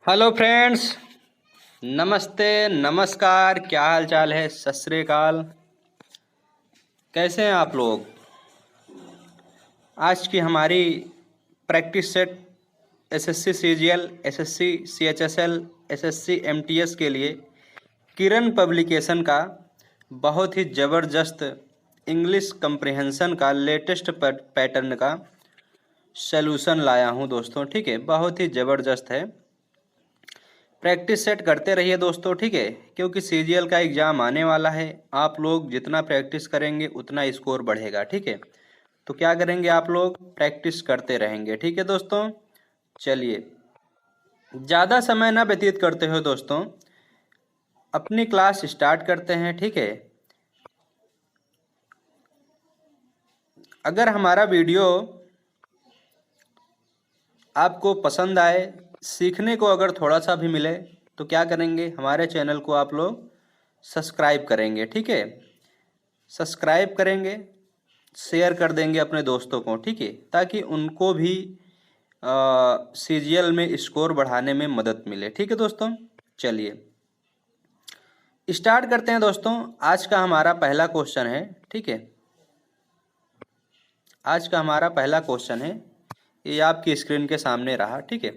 Hello friends. नमस्ते, नमस्कार, क्या हाल चाल है? सत श्री अकाल। कैसे हैं आप लोग? आज की हमारी practice set SSC CGL, SSC CHSL, SSC MTS के लिए किरण पब्लिकेशन का बहुत ही ज़बरदस्त इंग्लिश कंप्रिहेंशन का लेटेस्ट पैटर्न का सलूशन लाया हूं दोस्तों। ठीक है, बहुत ही ज़बरदस्त है। प्रैक्टिस सेट करते रहिए दोस्तों, ठीक है, क्योंकि सीजीएल का एग्ज़ाम आने वाला है। आप लोग जितना प्रैक्टिस करेंगे उतना स्कोर बढ़ेगा। ठीक है, तो क्या करेंगे आप लोग? प्रैक्टिस करते रहेंगे। ठीक है दोस्तों, चलिए ज़्यादा समय ना व्यतीत करते हुए दोस्तों अपनी क्लास स्टार्ट करते हैं। ठीक है, अगर हमारा वीडियो आपको पसंद आए, सीखने को अगर थोड़ा सा भी मिले, तो क्या करेंगे? हमारे चैनल को आप लोग सब्सक्राइब करेंगे। ठीक है, सब्सक्राइब करेंगे, शेयर कर देंगे अपने दोस्तों को। ठीक है, ताकि उनको भी सीजीएल में स्कोर बढ़ाने में मदद मिले। ठीक है दोस्तों, चलिए स्टार्ट करते हैं दोस्तों। आज का हमारा पहला क्वेश्चन है। ठीक है, आज का हमारा पहला क्वेश्चन है, ये आपकी स्क्रीन के सामने रहा। ठीक है,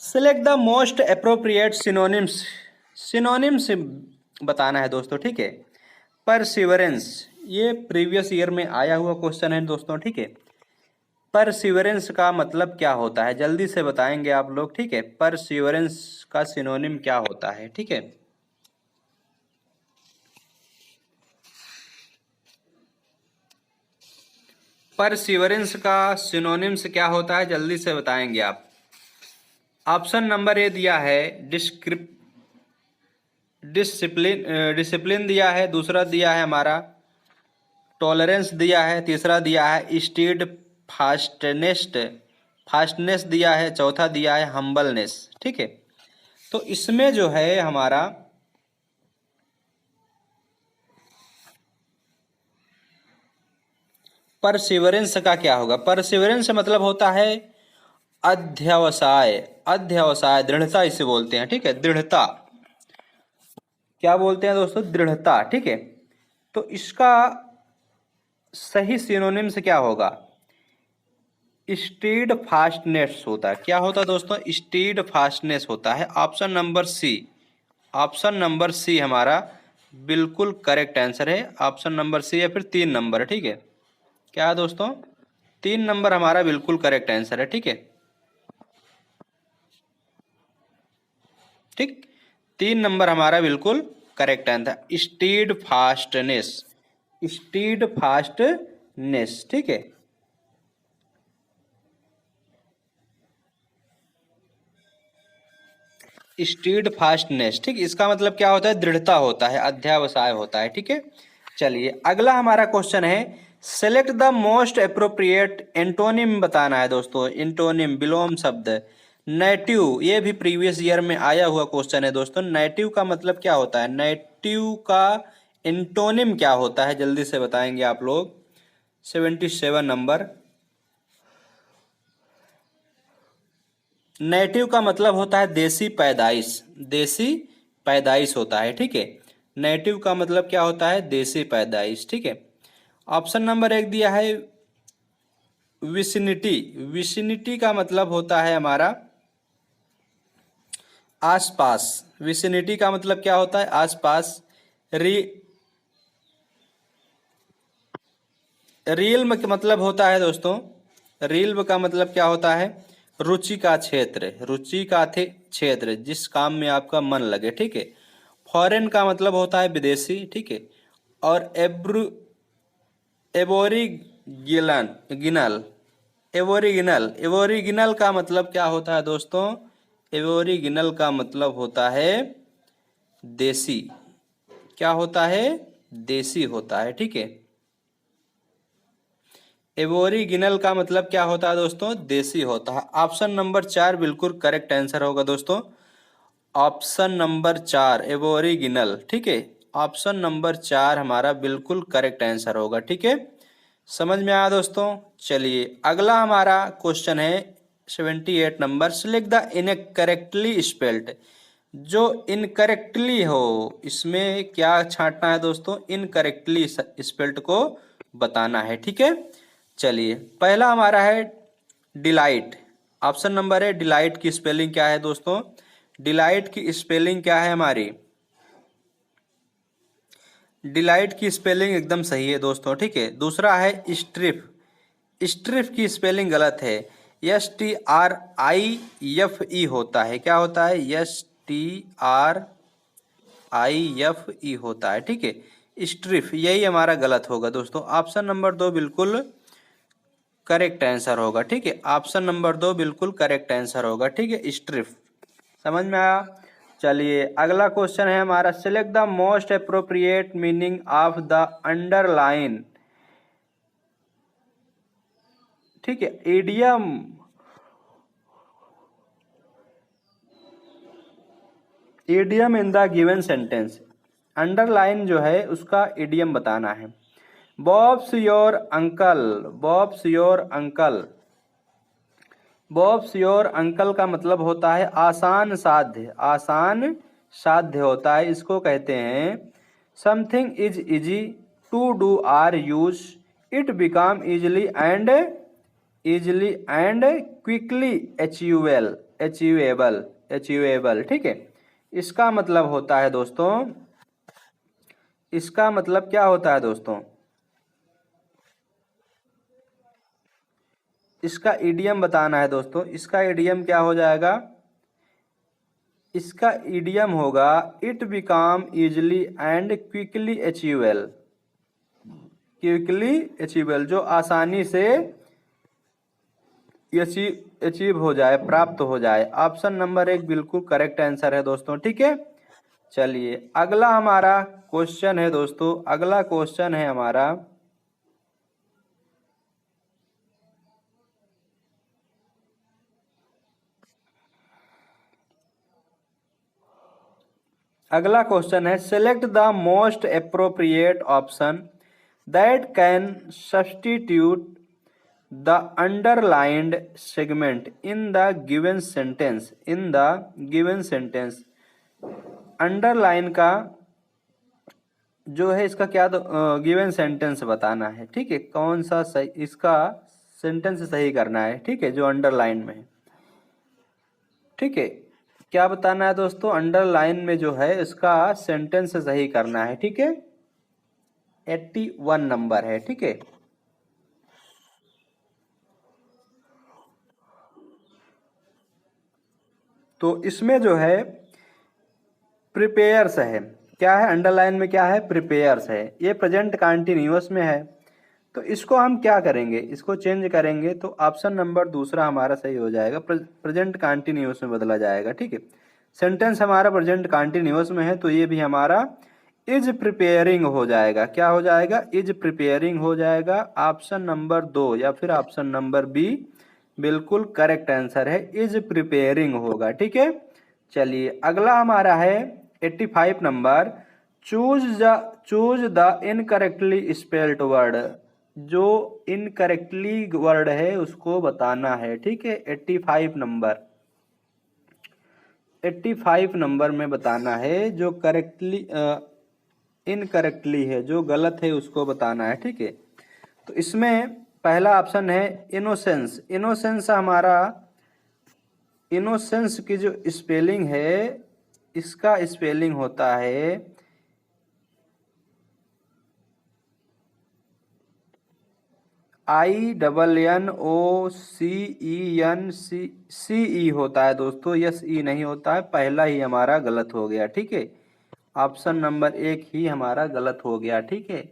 select the most appropriate synonyms. Synonyms बताना है दोस्तों। ठीक है, परसिवरेंस, ये प्रीवियस ईयर में आया हुआ क्वेश्चन है दोस्तों। ठीक है, परसिवरेंस का मतलब क्या होता है? जल्दी से बताएंगे आप लोग। ठीक है, परसिवरेंस का सिनोनिम क्या होता है? ठीक है, परसिवरेंस का सिनोनिम्स क्या होता है? जल्दी से बताएंगे आप। ऑप्शन नंबर ए दिया है डिसिप्लिन, डिसिप्लिन दिया है। दूसरा दिया है हमारा टॉलरेंस दिया है। तीसरा दिया है स्टीड फास्टनेस्ट फास्टनेस दिया है। चौथा दिया है हम्बलनेस। ठीक है, तो इसमें जो है हमारा परसिवरेंस का क्या होगा? परसिवरेंस मतलब होता है अध्यवसाय। अध्यवसाय, दृढ़ता इसे बोलते हैं। ठीक है, दृढ़ता, क्या बोलते हैं दोस्तों? दृढ़ता। ठीक है, तो इसका सही सिनोनिम्स क्या होगा? स्टीड फास्टनेस होता है। क्या होता है दोस्तों? स्टीड फास्टनेस होता है। Option number C, option number C हमारा बिल्कुल करेक्ट आंसर है। ऑप्शन नंबर सी या फिर 3 नंबर है। ठीक है, क्या है दोस्तों? 3 नंबर हमारा बिल्कुल करेक्ट आंसर है। ठीक है, ठीक, 3 नंबर हमारा बिल्कुल correct answer, stead fastness. Stead fastness. ठीक है, स्टीड फास्टनेस। ठीक, इसका मतलब क्या होता है? दृढ़ता होता है, अध्यवसाय होता है। ठीक है, चलिए अगला हमारा क्वेश्चन है, select the most appropriate antonym बताना है दोस्तों। एंटोनिम, विलोम शब्द। नेटिव, ये भी प्रीवियस ईयर में आया हुआ क्वेश्चन है दोस्तों। नेटिव का मतलब क्या होता है? नेटिव का एंटोनिम क्या होता है? जल्दी से बताएंगे आप लोग। 77 नंबर। नेटिव का मतलब होता है देसी पैदाइश। देसी पैदाइश होता है। ठीक है, नेटिव का मतलब क्या होता है? देसी पैदाइश। ठीक है, ऑप्शन नंबर 1 दिया है विसिनिटी। विसिनिटी का मतलब होता है हमारा आसपास। विसिनिटी का मतलब क्या होता है? आसपास। री रील्म का मतलब होता है दोस्तों, रील्म का मतलब क्या होता है? रुचि का क्षेत्र। रुचि का क्षेत्र, जिस काम में आपका मन लगे। ठीक है, फॉरेन का मतलब होता है विदेशी। ठीक है, और एबोरिगिनल गिनल एबोरिगिनल एबोरिगिनल का मतलब क्या होता है दोस्तों? एबोरिगिनल का मतलब होता है देसी। क्या होता है? देसी होता है। ठीक है, एबोरिजिनल का मतलब क्या होता है दोस्तों? देसी होता है। ऑप्शन नंबर 4 बिल्कुल करेक्ट आंसर होगा दोस्तों। Option number 4 aboriginal. ठीक है, ऑप्शन नंबर 4 हमारा बिल्कुल करेक्ट आंसर होगा। ठीक है, समझ में आया दोस्तों? चलिए अगला हमारा क्वेश्चन है 78 number, select the incorrectly spelled. जो इनकरेक्टली हो इसमें क्या छांटना है दोस्तों, इनकरेक्टली स्पेल्ड को बताना है, ठीक है। चलिए पहला हमारा है डिलाइट, ऑप्शन नंबर है डिलाइट की स्पेलिंग क्या है दोस्तों, डिलाइट की स्पेलिंग क्या है हमारी, डिलाइट की स्पेलिंग एकदम सही है दोस्तों, ठीक है। दूसरा है स्ट्रिप, स्ट्रिप की स्पेलिंग गलत है, STRIFE होता है, क्या होता है, STRIFE होता है, ठीक है। स्ट्रिप यही हमारा गलत होगा दोस्तों, ऑप्शन नंबर 2 बिल्कुल करेक्ट आंसर होगा, ठीक है। ऑप्शन नंबर 2 बिल्कुल करेक्ट आंसर होगा, ठीक है, स्ट्रिप। समझ में आया। चलिए अगला क्वेश्चन है हमारा, select the most appropriate meaning of the underline, ठीक है, idiom. Idiom in the given sentence, underline जो है उसका इडियम बताना है। Bobs your uncle, bobs your uncle, bobs your uncle का मतलब होता है आसान साध्य, आसान साध्य होता है, इसको कहते हैं something is easy to do or use, it become easily and quickly achievable, achievable, achievable, ठीक है। इसका मतलब होता है दोस्तों, इसका मतलब क्या होता है दोस्तों, इसका इडियम बताना है दोस्तों। इसका इडियम क्या हो जाएगा, इसका इडियम होगा it become easily and quickly achievable, quickly achievable, जो आसानी से अचीव हो जाए, प्राप्त हो जाए। ऑप्शन नंबर 1 बिल्कुल करेक्ट आंसर है दोस्तों, ठीक है। चलिए अगला हमारा क्वेश्चन है दोस्तों, अगला क्वेश्चन है हमारा, अगला क्वेश्चन है select the most appropriate option that can substitute the underlined segment in the given sentence, in the given sentence. Underline का जो है इसका क्या गिवन सेंटेंस बताना है, ठीक है, कौन सा सही, इसका सेंटेंस सही करना है, ठीक है, जो अंडरलाइन में है, ठीक है। क्या बताना है दोस्तों, अंडरलाइन में जो है इसका सेंटेंस सही करना है, ठीक है। 81 नंबर है, ठीक है। तो इसमें जो है प्रिपेयर्स है, क्या है अंडरलाइन में, क्या है, प्रिपेयर्स है, ये प्रेजेंट कंटिन्यूअस में है। तो इसको हम क्या करेंगे, इसको चेंज करेंगे तो ऑप्शन नंबर दूसरा हमारा सही हो जाएगा, प्रेजेंट कंटिन्यूअस में बदला जाएगा, ठीक है। सेंटेंस हमारा प्रेजेंट कंटिन्यूअस में है तो ये भी हमारा इज प्रिपेयरिंग हो जाएगा, क्या हो जाएगा, इज प्रिपेयरिंग हो जाएगा। ऑप्शन नंबर 2 या फिर ऑप्शन नंबर बी बिल्कुल करेक्ट आंसर है, इज प्रिपेयरिंग होगा, ठीक है। चलिए अगला हमारा है 85 number, choose the incorrectly spelled word. जो इनकरेक्टली वर्ड है उसको बताना है, ठीक है। 85 नंबर, 85 नंबर में बताना है, जो करेक्टली इनकरेक्टली है, जो गलत है उसको बताना है, ठीक है। तो इसमें पहला ऑप्शन है इनोसेंस, इनोसेंस हमारा, इनोसेंस की जो स्पेलिंग है इसका स्पेलिंग होता है INNOCENCE होता है दोस्तों, यस ई नहीं होता है, पहला ही हमारा गलत हो गया, ठीक है। ऑप्शन नंबर 1 ही हमारा गलत हो गया, ठीक है।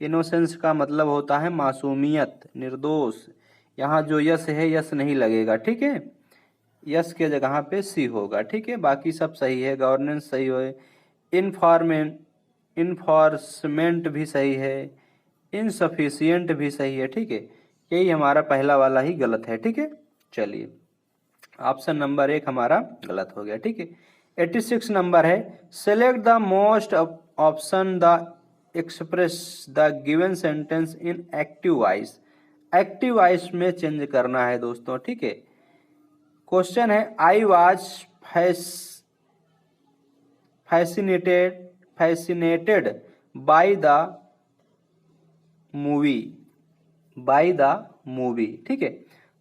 इनोसेंस का मतलब होता है मासूमियत, निर्दोष। यहाँ जो यस है यस नहीं लगेगा, ठीक है, यस के जगह पे सी होगा, ठीक है। बाकी सब सही है, गवर्नेंस सही है, इन्फोर्समेंट भी सही है, इनसफिशियंट भी सही है, ठीक है। यही हमारा पहला वाला ही गलत है, ठीक है। चलिए ऑप्शन नंबर 1 हमारा गलत हो गया, ठीक है। 86 नंबर है, select the most option the express the given sentence in active voice. Active voice में चेंज करना है दोस्तों, ठीक है। क्वेश्चन है I was fascinated by the movie, by the movie, ठीक है।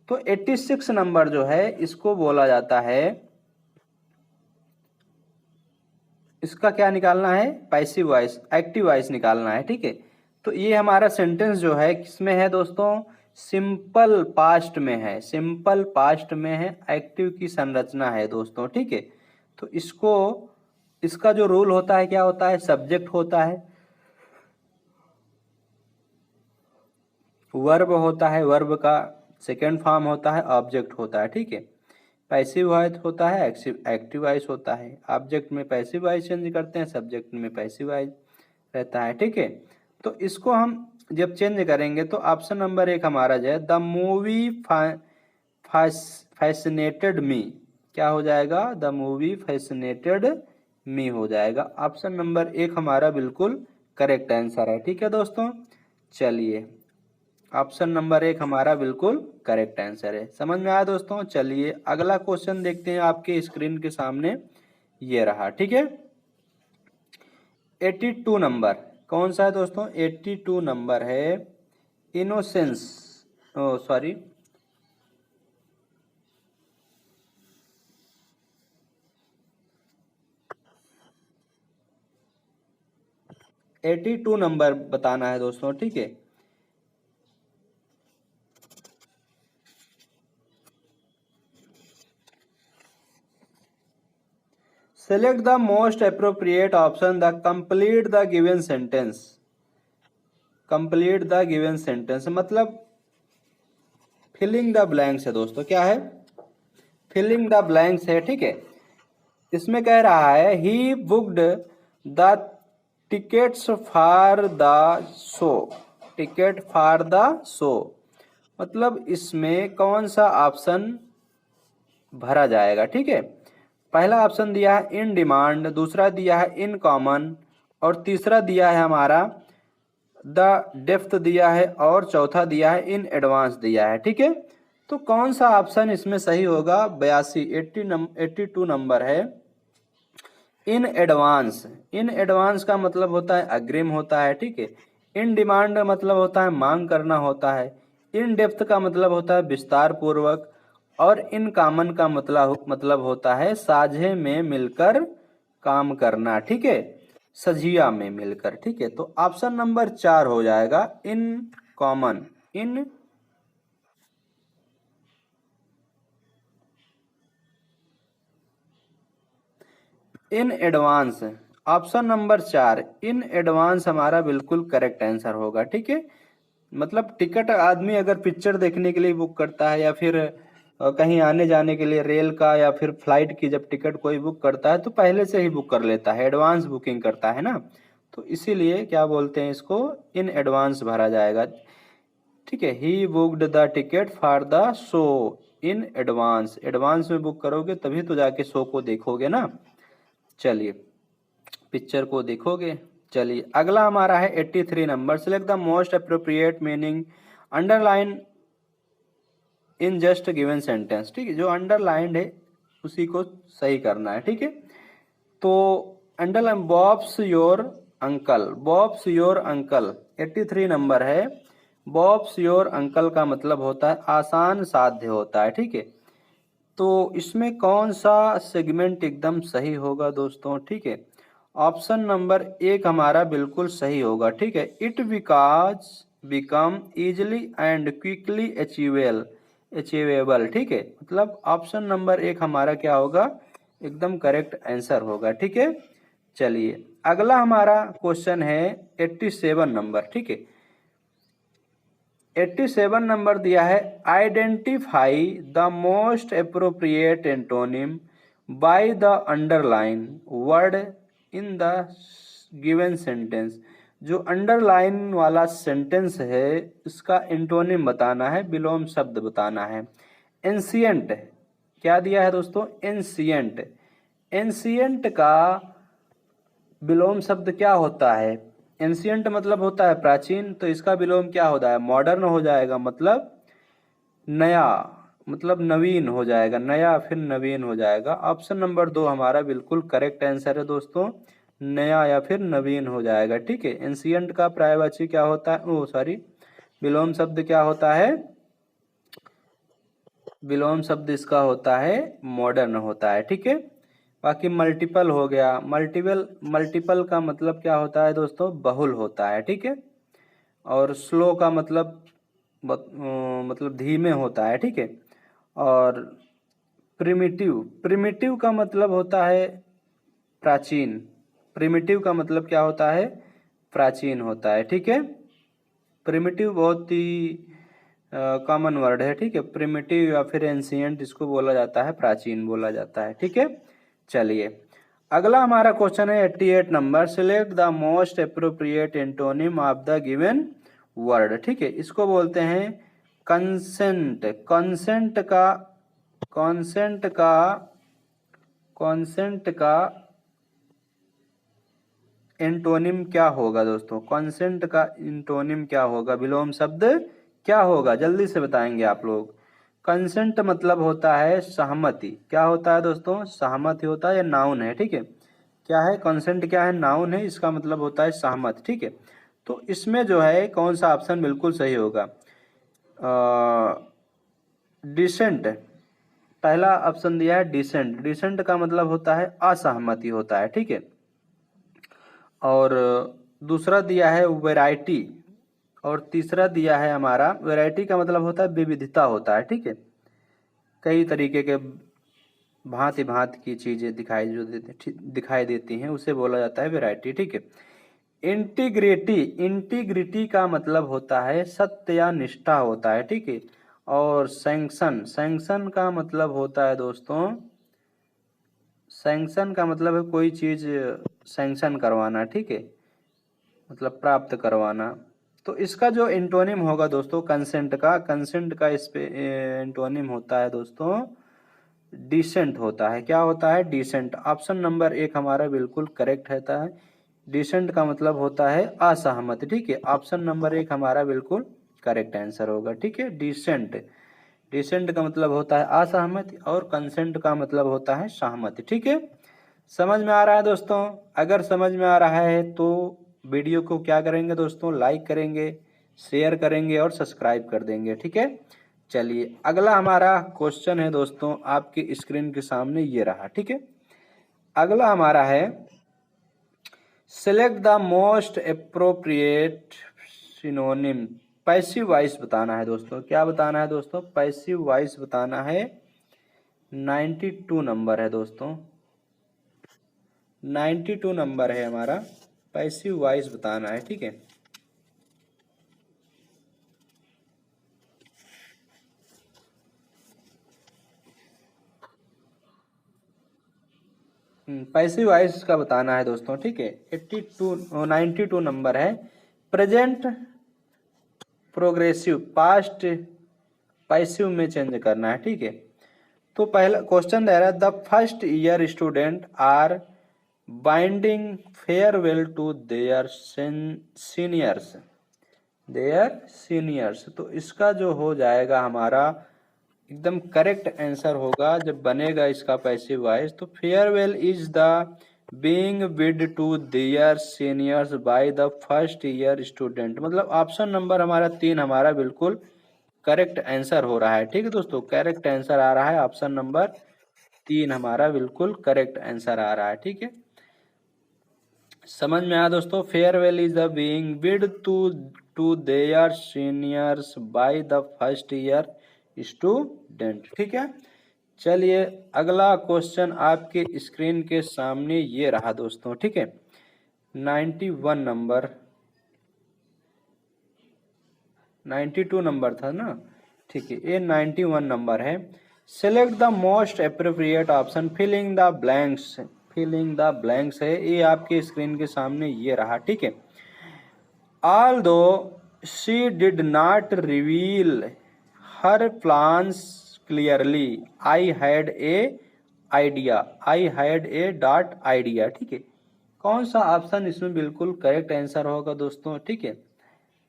तो 86 नंबर जो है इसको बोला जाता है, इसका क्या निकालना है, पैसिव वॉइस, एक्टिव वॉइस निकालना है, ठीक है। तो ये हमारा सेंटेंस जो है किसमें है दोस्तों, सिंपल पास्ट में है, सिंपल पास्ट में है, एक्टिव की संरचना है दोस्तों, ठीक है। तो इसको, इसका जो रूल होता है क्या होता है, सब्जेक्ट होता है, वर्ब होता है, वर्ब का सेकेंड फॉर्म होता है, ऑब्जेक्ट होता है, ठीक है। पैसिव वॉइस होता है, एक्टिव वॉइस होता है, ऑब्जेक्ट में पैसिव वॉइस चेंज करते हैं, सब्जेक्ट में पैसिव वॉइस रहता है, ठीक है। तो इसको हम जब चेंज करेंगे तो ऑप्शन नंबर 1 हमारा जो है द मूवी फैसिनेटेड मी, क्या हो जाएगा, द मूवी फैसिनेटेड मी हो जाएगा। ऑप्शन नंबर 1 हमारा बिल्कुल करेक्ट आंसर है, ठीक है दोस्तों। चलिए ऑप्शन नंबर 1 हमारा बिल्कुल करेक्ट आंसर है, समझ में आया दोस्तों। चलिए अगला क्वेश्चन देखते हैं, आपके स्क्रीन के सामने ये रहा, ठीक है। 82 नंबर कौन सा है दोस्तों, 82 नंबर है इनोसेंस, सॉरी 82 नंबर बताना है दोस्तों, ठीक है। Select the most appropriate option, the complete the given sentence, complete the given sentence मतलब फिलिंग द ब्लैंक्स है दोस्तों, क्या है, फिलिंग द ब्लैंक्स है, ठीक है। इसमें कह रहा है he booked the tickets for the show, ticket for the show मतलब इसमें कौन सा ऑप्शन भरा जाएगा, ठीक है। पहला ऑप्शन दिया है इन डिमांड, दूसरा दिया है इन कॉमन, और तीसरा दिया है हमारा द डेप्थ दिया है, और चौथा दिया है इन एडवांस दिया है, ठीक है। तो कौन सा ऑप्शन इसमें सही होगा, 82 नंबर है इन एडवांस। इन एडवांस का मतलब होता है अग्रिम होता है, ठीक है। इन डिमांड मतलब होता है मांग करना होता है, इन डेप्थ का मतलब होता है विस्तार पूर्वक, और इन कॉमन का मतलब होता है साझे में मिलकर काम करना, ठीक है, सझिया में मिलकर, ठीक है। तो ऑप्शन नंबर 4 हो जाएगा in common, in advance, option number 4 in advance हमारा बिल्कुल करेक्ट आंसर होगा, ठीक है। मतलब टिकट आदमी अगर पिक्चर देखने के लिए बुक करता है, या फिर कहीं आने जाने के लिए रेल का या फिर फ्लाइट की जब टिकट कोई बुक करता है तो पहले से ही बुक कर लेता है, एडवांस बुकिंग करता है ना। तो इसीलिए क्या बोलते हैं इसको, इन एडवांस भरा जाएगा, ठीक है। He booked the ticket for the show in advance, advance में बुक करोगे तभी तो जाके शो को देखोगे ना, चलिए पिक्चर को देखोगे। चलिए अगला हमारा है 83 number, select the most appropriate meaning underline in just given sentence, ठीक है। जो अंडरलाइंड है उसी को सही करना है, ठीक है। तो underline bobs your uncle, bobs your uncle 83 number है। बॉब्स योर अंकल का मतलब होता है आसान साध्य होता है, ठीक है। तो इसमें कौन सा सेगमेंट एकदम सही होगा दोस्तों, ठीक है। ऑप्शन नंबर 1 हमारा बिल्कुल सही होगा, ठीक है। It become easily and quickly achievable, ठीक है। मतलब ऑप्शन नंबर 1 हमारा क्या होगा, एकदम करेक्ट आंसर होगा, ठीक है। चलिए अगला हमारा क्वेश्चन है 87 नंबर, ठीक है। 87 नंबर दिया है identify the most appropriate antonym by the underline word in the given sentence. जो अंडरलाइन वाला सेंटेंस है इसका एंटोनिम बताना है, विलोम शब्द बताना है। एंशिएंट क्या दिया है दोस्तों, एंशिएंट, एंशिएंट का विलोम शब्द क्या होता है, एंशियंट मतलब होता है प्राचीन, तो इसका विलोम क्या होता है? मॉडर्न हो जाएगा, मतलब नया, मतलब नवीन हो जाएगा, नया फिर नवीन हो जाएगा। ऑप्शन नंबर 2 हमारा बिल्कुल करेक्ट आंसर है दोस्तों, नया या फिर नवीन हो जाएगा। ठीक है, एंशियंट का पर्यायवाची क्या होता है? ओ सॉरी, विलोम शब्द क्या होता है? विलोम शब्द इसका होता है मॉडर्न होता है। ठीक है, बाकी मल्टीपल हो गया, मल्टीपल मल्टीपल का मतलब क्या होता है दोस्तों? बहुल होता है। ठीक है, और स्लो का मतलब मतलब धीमे होता है। ठीक है, और प्रिमिटिव, प्रिमिटिव का मतलब होता है प्राचीन, प्रिमिटिव का मतलब क्या होता है? प्राचीन होता है। ठीक है, प्रिमिटिव बहुत ही कॉमन वर्ड है। ठीक है, प्रिमिटिव या फिर एंशियंट इसको बोला जाता है, प्राचीन बोला जाता है। ठीक है, चलिए अगला हमारा क्वेश्चन है 88 number, select the most appropriate antonym of the given word. ठीक है, इसको बोलते हैं कंसेंट। कॉन्सेंट का एंटोनिम क्या होगा दोस्तों? कॉन्सेंट का एंटोनिम क्या होगा? विलोम शब्द क्या होगा? जल्दी से बताएंगे आप लोग। कंसेंट मतलब होता है सहमति। क्या होता है दोस्तों? सहमति होता है, या नाउन है। ठीक है, क्या है कंसेंट? क्या है? नाउन है, इसका मतलब होता है सहमत। ठीक है, तो इसमें जो है कौन सा ऑप्शन बिल्कुल सही होगा? डिसेंट, पहला ऑप्शन दिया है डिसेंट। डिसेंट का मतलब होता है असहमति होता है। ठीक है, और दूसरा दिया है वैरायटी, और तीसरा दिया है हमारा, वैरायटी का मतलब होता है विविधता होता है। ठीक है, कई तरीके के भांति भांति की चीजें दिखाई देती हैं, उसे बोला जाता है वैरायटी। ठीक है, इंटीग्रिटी, इंटीग्रिटी का मतलब होता है सत्य या निष्ठा होता है। ठीक है, और सैंक्शन, सैंक्शन का मतलब होता है दोस्तों, सैंक्शन का मतलब है कोई चीज सैंक्शन करवाना। ठीक है, मतलब प्राप्त करवाना। तो इसका जो एंटोनिम होगा दोस्तों कंसेंट का इस पे एंटोनिम होता है दोस्तों डिसेंट होता है। क्या होता है? डिसेंट। ऑप्शन नंबर 1 हमारा बिल्कुल करेक्ट रहता है। डिसेंट का मतलब होता है असहमत। ठीक है, ऑप्शन नंबर 1 हमारा बिल्कुल करेक्ट आंसर होगा। ठीक है, डिसेंट, डिसेंट का मतलब होता है असहमति, और कंसेंट का मतलब होता है सहमति। ठीक है, समझ में आ रहा है दोस्तों? अगर समझ में आ रहा है तो वीडियो को क्या करेंगे दोस्तों? लाइक करेंगे, शेयर करेंगे और सब्सक्राइब कर देंगे। ठीक है, चलिए अगला हमारा क्वेश्चन है दोस्तों, आपकी स्क्रीन के सामने ये रहा। ठीक है, अगला हमारा है select the most appropriate synonym. Passive voice बताना है दोस्तों। क्या बताना है दोस्तों? पैसिव वॉइस बताना है। 92 नंबर है दोस्तों, 92 नंबर है हमारा, पैसिव वॉइस बताना है। ठीक है, पैसिव वॉइस का बताना है दोस्तों। ठीक है, 92 नंबर है। प्रेजेंट प्रोग्रेसिव पास्ट पैसिव में चेंज करना है। ठीक है, तो पहला क्वेश्चन दे रहा है the first year student are binding farewell to their seniors. तो इसका जो हो जाएगा हमारा एकदम करेक्ट आंसर होगा जब बनेगा इसका पैसिव वॉइस, तो farewell is the being bid to their seniors by the first year student. मतलब ऑप्शन नंबर हमारा 3 हमारा बिल्कुल करेक्ट आंसर हो रहा है। ठीक है दोस्तों, करेक्ट आंसर आ रहा है, ऑप्शन नंबर 3 हमारा बिल्कुल करेक्ट आंसर आ रहा है। ठीक है, समझ में आया दोस्तों? Farewell is the being bid to their seniors by the first year student. ठीक है, चलिए अगला क्वेश्चन आपके स्क्रीन के सामने ये रहा दोस्तों। ठीक है, 91 नंबर, 92 नंबर था ना? ठीक है, ये 91 नंबर है। Select the most appropriate option, filling the blanks. Filling the blanks है, ये आपके स्क्रीन के सामने ये रहा। ठीक है, although she did not reveal her plans clearly, I had a idea, I had a dot idea। ठीक है, कौन सा ऑप्शन इसमें बिल्कुल करेक्ट आंसर होगा दोस्तों, ठीक है,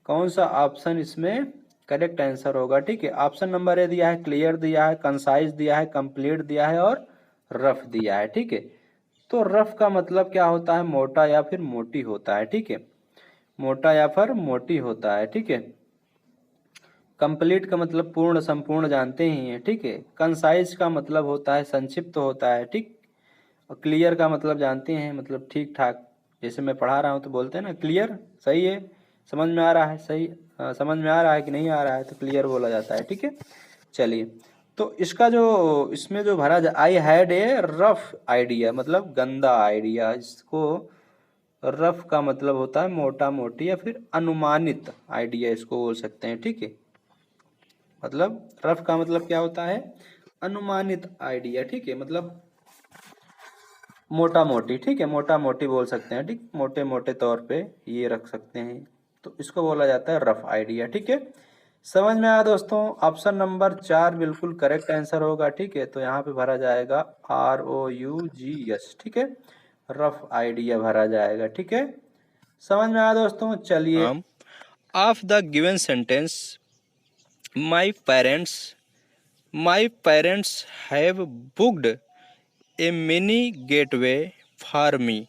कौन सा ऑप्शन इसमें करेक्ट आंसर होगा, ठीक है। ऑप्शन नंबर ए दिया है, क्लियर दिया है, कंसाइज दिया है, कंप्लीट दिया है और रफ दिया है, ठीक है। तो रफ का मतलब क्या होता है, मोटा या फिर मोटी होता है, ठीक है, मोटा या फिर मोटी होता है, ठीक है। कंप्लीट का मतलब पूर्ण संपूर्ण जानते ही हैं, ठीक है। कंसाइज का मतलब होता है संक्षिप्त होता है, ठीक। और क्लियर का मतलब जानते हैं, मतलब ठीक ठाक, जैसे मैं पढ़ा रहा हूँ तो बोलते हैं ना क्लियर, सही है, समझ में आ रहा है, सही समझ में आ रहा है कि नहीं आ रहा है, तो क्लियर बोला जाता है, ठीक है। चलिए, तो इसका जो इसमें जो भरा जा, I had a rough idea मतलब गंदा आइडिया, इसको रफ का मतलब होता है मोटा मोटी या फिर अनुमानित आइडिया इसको बोल सकते हैं, ठीक है। मतलब रफ का मतलब क्या होता है, अनुमानित आइडिया, ठीक है, मतलब मोटा मोटी, ठीक है, मोटा मोटी बोल सकते हैं, ठीक, मोटे मोटे तौर पे ये रख सकते हैं, तो इसको बोला जाता है रफ आइडिया, ठीक है। समझ में आया दोस्तों, ऑप्शन नंबर 4 बिल्कुल करेक्ट आंसर होगा, ठीक है। तो यहाँ पे भरा जाएगा ROUGS, ठीक है, रफ आइडिया भरा जाएगा, ठीक है। समझ में आया दोस्तों, चलिए। Of the given sentence my parents have booked A mini gateway for me,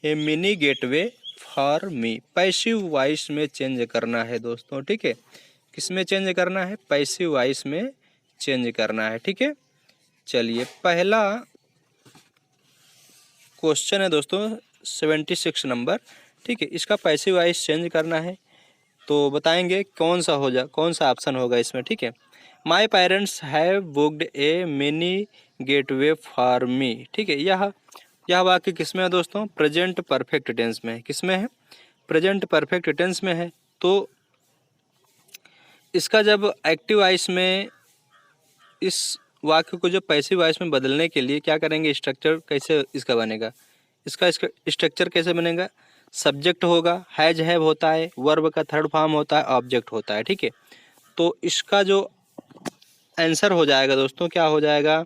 A mini gateway for me, passive voice में चेंज करना है दोस्तों, ठीक है। किस में चेंज करना है, पैसिव वॉइस में चेंज करना है, ठीक है। चलिए, पहला क्वेश्चन है दोस्तों 76 नंबर, ठीक है, इसका पैसिव वॉइस चेंज करना है, तो बताएंगे कौन सा ऑप्शन होगा इसमें, ठीक है। My parents have booked A mini gateway for me, ठीक है। यह वाक्य किस में है दोस्तों, प्रेजेंट परफेक्ट टेंस में है, किस में है, प्रेजेंट परफेक्ट टेंस में है। तो इसका जब एक्टिव वॉइस में, इस वाक्य को जो पैसिव वॉइस में बदलने के लिए क्या करेंगे, स्ट्रक्चर कैसे इसका बनेगा, इसका स्ट्रक्चर कैसे बनेगा, सब्जेक्ट होगा, हैज हैव होता है, वर्ब का थर्ड फॉर्म होता है, ऑब्जेक्ट होता है, ठीक है। तो इसका जो आंसर हो जाएगा दोस्तों, क्या हो जाएगा,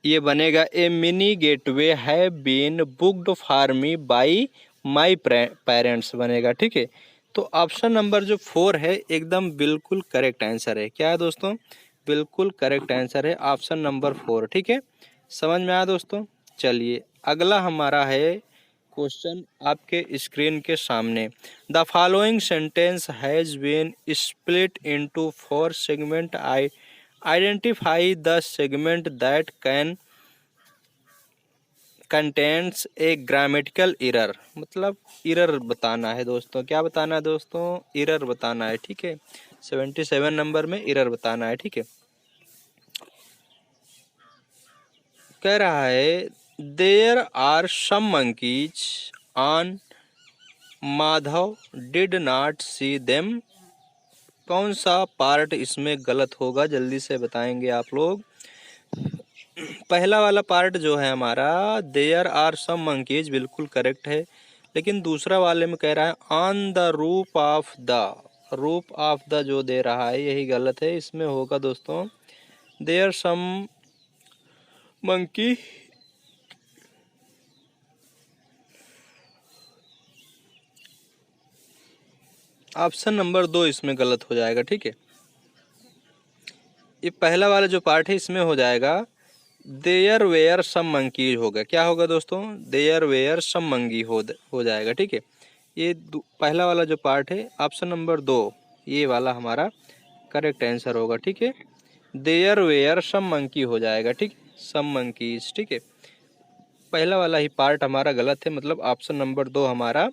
ये बनेगा a mini gateway have been booked for me by my parents बनेगा, ठीक है। तो ऑप्शन नंबर जो 4 है एकदम बिल्कुल करेक्ट आंसर है, क्या है दोस्तों, बिल्कुल करेक्ट आंसर है ऑप्शन नंबर 4, ठीक है। समझ में आया दोस्तों। चलिए, अगला हमारा है क्वेश्चन आपके स्क्रीन के सामने। The following sentence has been split into 4 segment, identify the segment that can contents a grammatical error, मतलब एरर बताना है दोस्तों, क्या बताना है दोस्तों, एरर बताना है, ठीक है। 77 नंबर में एरर बताना है, ठीक है। कह रहा है there are some monkeys on Madhav did not see them, कौन सा पार्ट इसमें गलत होगा, जल्दी से बताएंगे आप लोग। पहला वाला पार्ट जो है हमारा देयर आर सम मंकीज बिल्कुल करेक्ट है, लेकिन दूसरा वाले में कह रहा है ऑन द रूप ऑफ द जो दे रहा है यही गलत है, इसमें होगा दोस्तों there some monkey, option number 2 इसमें गलत हो जाएगा, ठीक है। ये पहला वाला जो पार्ट है इसमें हो जाएगा देयर वेयर सम मंकी होगा, क्या होगा दोस्तों, देयर वेयर सम मंकी हो जाएगा, ठीक है। ये पहला वाला जो पार्ट है ऑप्शन नंबर 2 ये वाला हमारा करेक्ट आंसर होगा, ठीक है। देयर वेयर सम मंकी हो जाएगा, ठीक, सम मंकीज, ठीक है। पहला वाला ही पार्ट हमारा गलत है, मतलब ऑप्शन नंबर 2 हमारा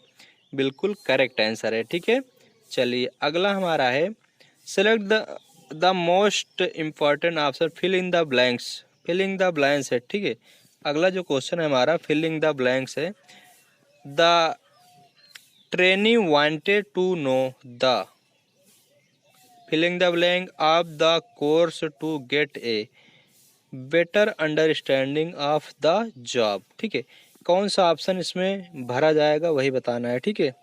बिल्कुल करेक्ट आंसर है, ठीक है। चलिए, अगला हमारा है select the most important option, fill in the blanks, filling the blanks है, ठीक है। अगला जो क्वेश्चन है हमारा फिलिंग द ब्लैंक्स है। The trainee wanted to know the, filling the blank of the course to get a better understanding of the job, ठीक है। कौन सा ऑप्शन इसमें भरा जाएगा वही बताना है, ठीक है।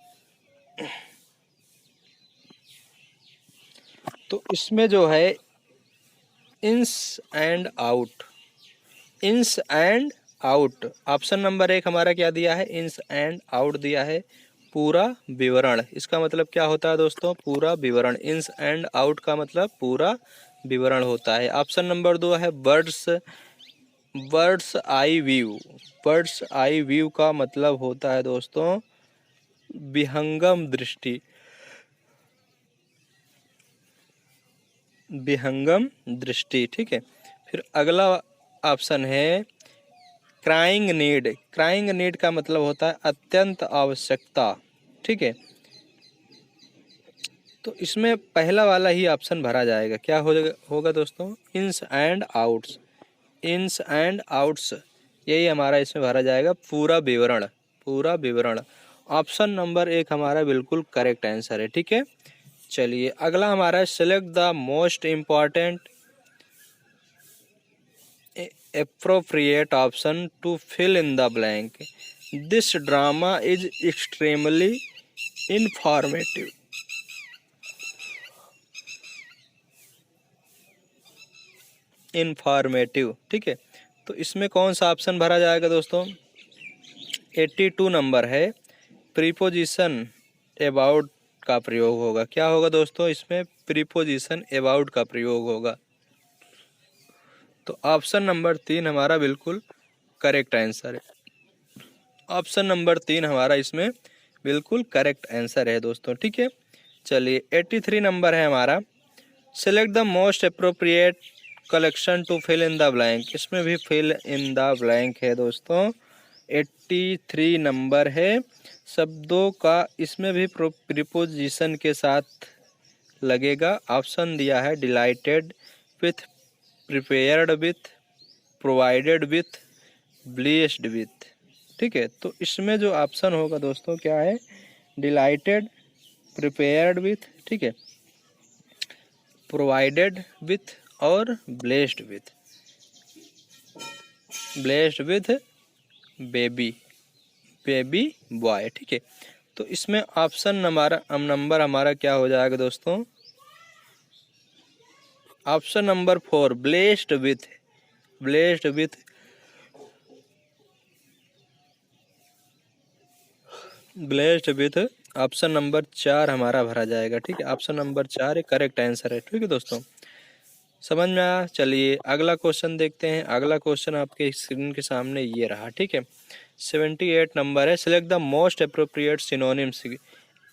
तो इसमें जो है इंस and out out. Option number 1 हमारा क्या दिया है, इंस एंड आउट दिया है, पूरा विवरण। इसका मतलब क्या होता है दोस्तों, पूरा विवरण। इंस एंड आउट का मतलब पूरा विवरण होता है। ऑप्शन नंबर 2 है birds, birds eye view. Birds eye view का मतलब होता है दोस्तों विहंगम दृष्टि, विहंगम दृष्टि। ठीक है। फिर अगला ऑप्शन है क्राइंग नीड। क्राइंग नीड का मतलब होता है अत्यंत आवश्यकता। ठीक है। तो इसमें पहला वाला ही ऑप्शन भरा जाएगा। क्या होगा दोस्तों, इंस एंड आउट्स। इंस एंड आउट्स यही हमारा इसमें भरा जाएगा, पूरा विवरण, पूरा विवरण। ऑप्शन नंबर 1 हमारा बिल्कुल करेक्ट आंसर है। ठीक है। चलिए अगला हमारा है select the most important appropriate option to fill in the blank. This drama is extremely informative. Informative. ठीक है। तो इसमें कौन सा ऑप्शन भरा जाएगा दोस्तों, 82 नंबर है, प्रीपोजिशन अबाउट का प्रयोग होगा। क्या होगा दोस्तों, इसमें प्रीपोजिशन अबाउट का प्रयोग होगा। तो ऑप्शन नंबर 3 हमारा बिल्कुल करेक्ट आंसर है। ऑप्शन नंबर 3 हमारा इसमें बिल्कुल करेक्ट आंसर है दोस्तों। ठीक है। चलिए 83 नंबर है हमारा, select the most appropriate collection to fill in the blank. इसमें भी फिल इन द ब्लैंक है दोस्तों। 83 नंबर है, शब्दों का इसमें भी प्रीपोजिशन के साथ लगेगा। ऑप्शन दिया है dilated with, prepared with, provided with, blessed with. ठीक है। तो इसमें जो ऑप्शन होगा दोस्तों क्या है, डिलाइटेड, प्रिपेयर्ड विथ, ठीक है, प्रोवाइडेड विथ और blessed with. Blessed with baby, baby boy. ठीक है। तो इसमें ऑप्शन नंबर हमारा क्या हो जाएगा दोस्तों, option number 4 blessed with, blessed with, blessed with. Option number 4 हमारा भरा जाएगा। ठीक है। ऑप्शन नंबर 4 एक करेक्ट आंसर है। ठीक है दोस्तों, समझ में आया। चलिए अगला क्वेश्चन देखते हैं। अगला क्वेश्चन आपके स्क्रीन के सामने ये रहा। ठीक है। 78 नंबर है, select the most appropriate synonyms.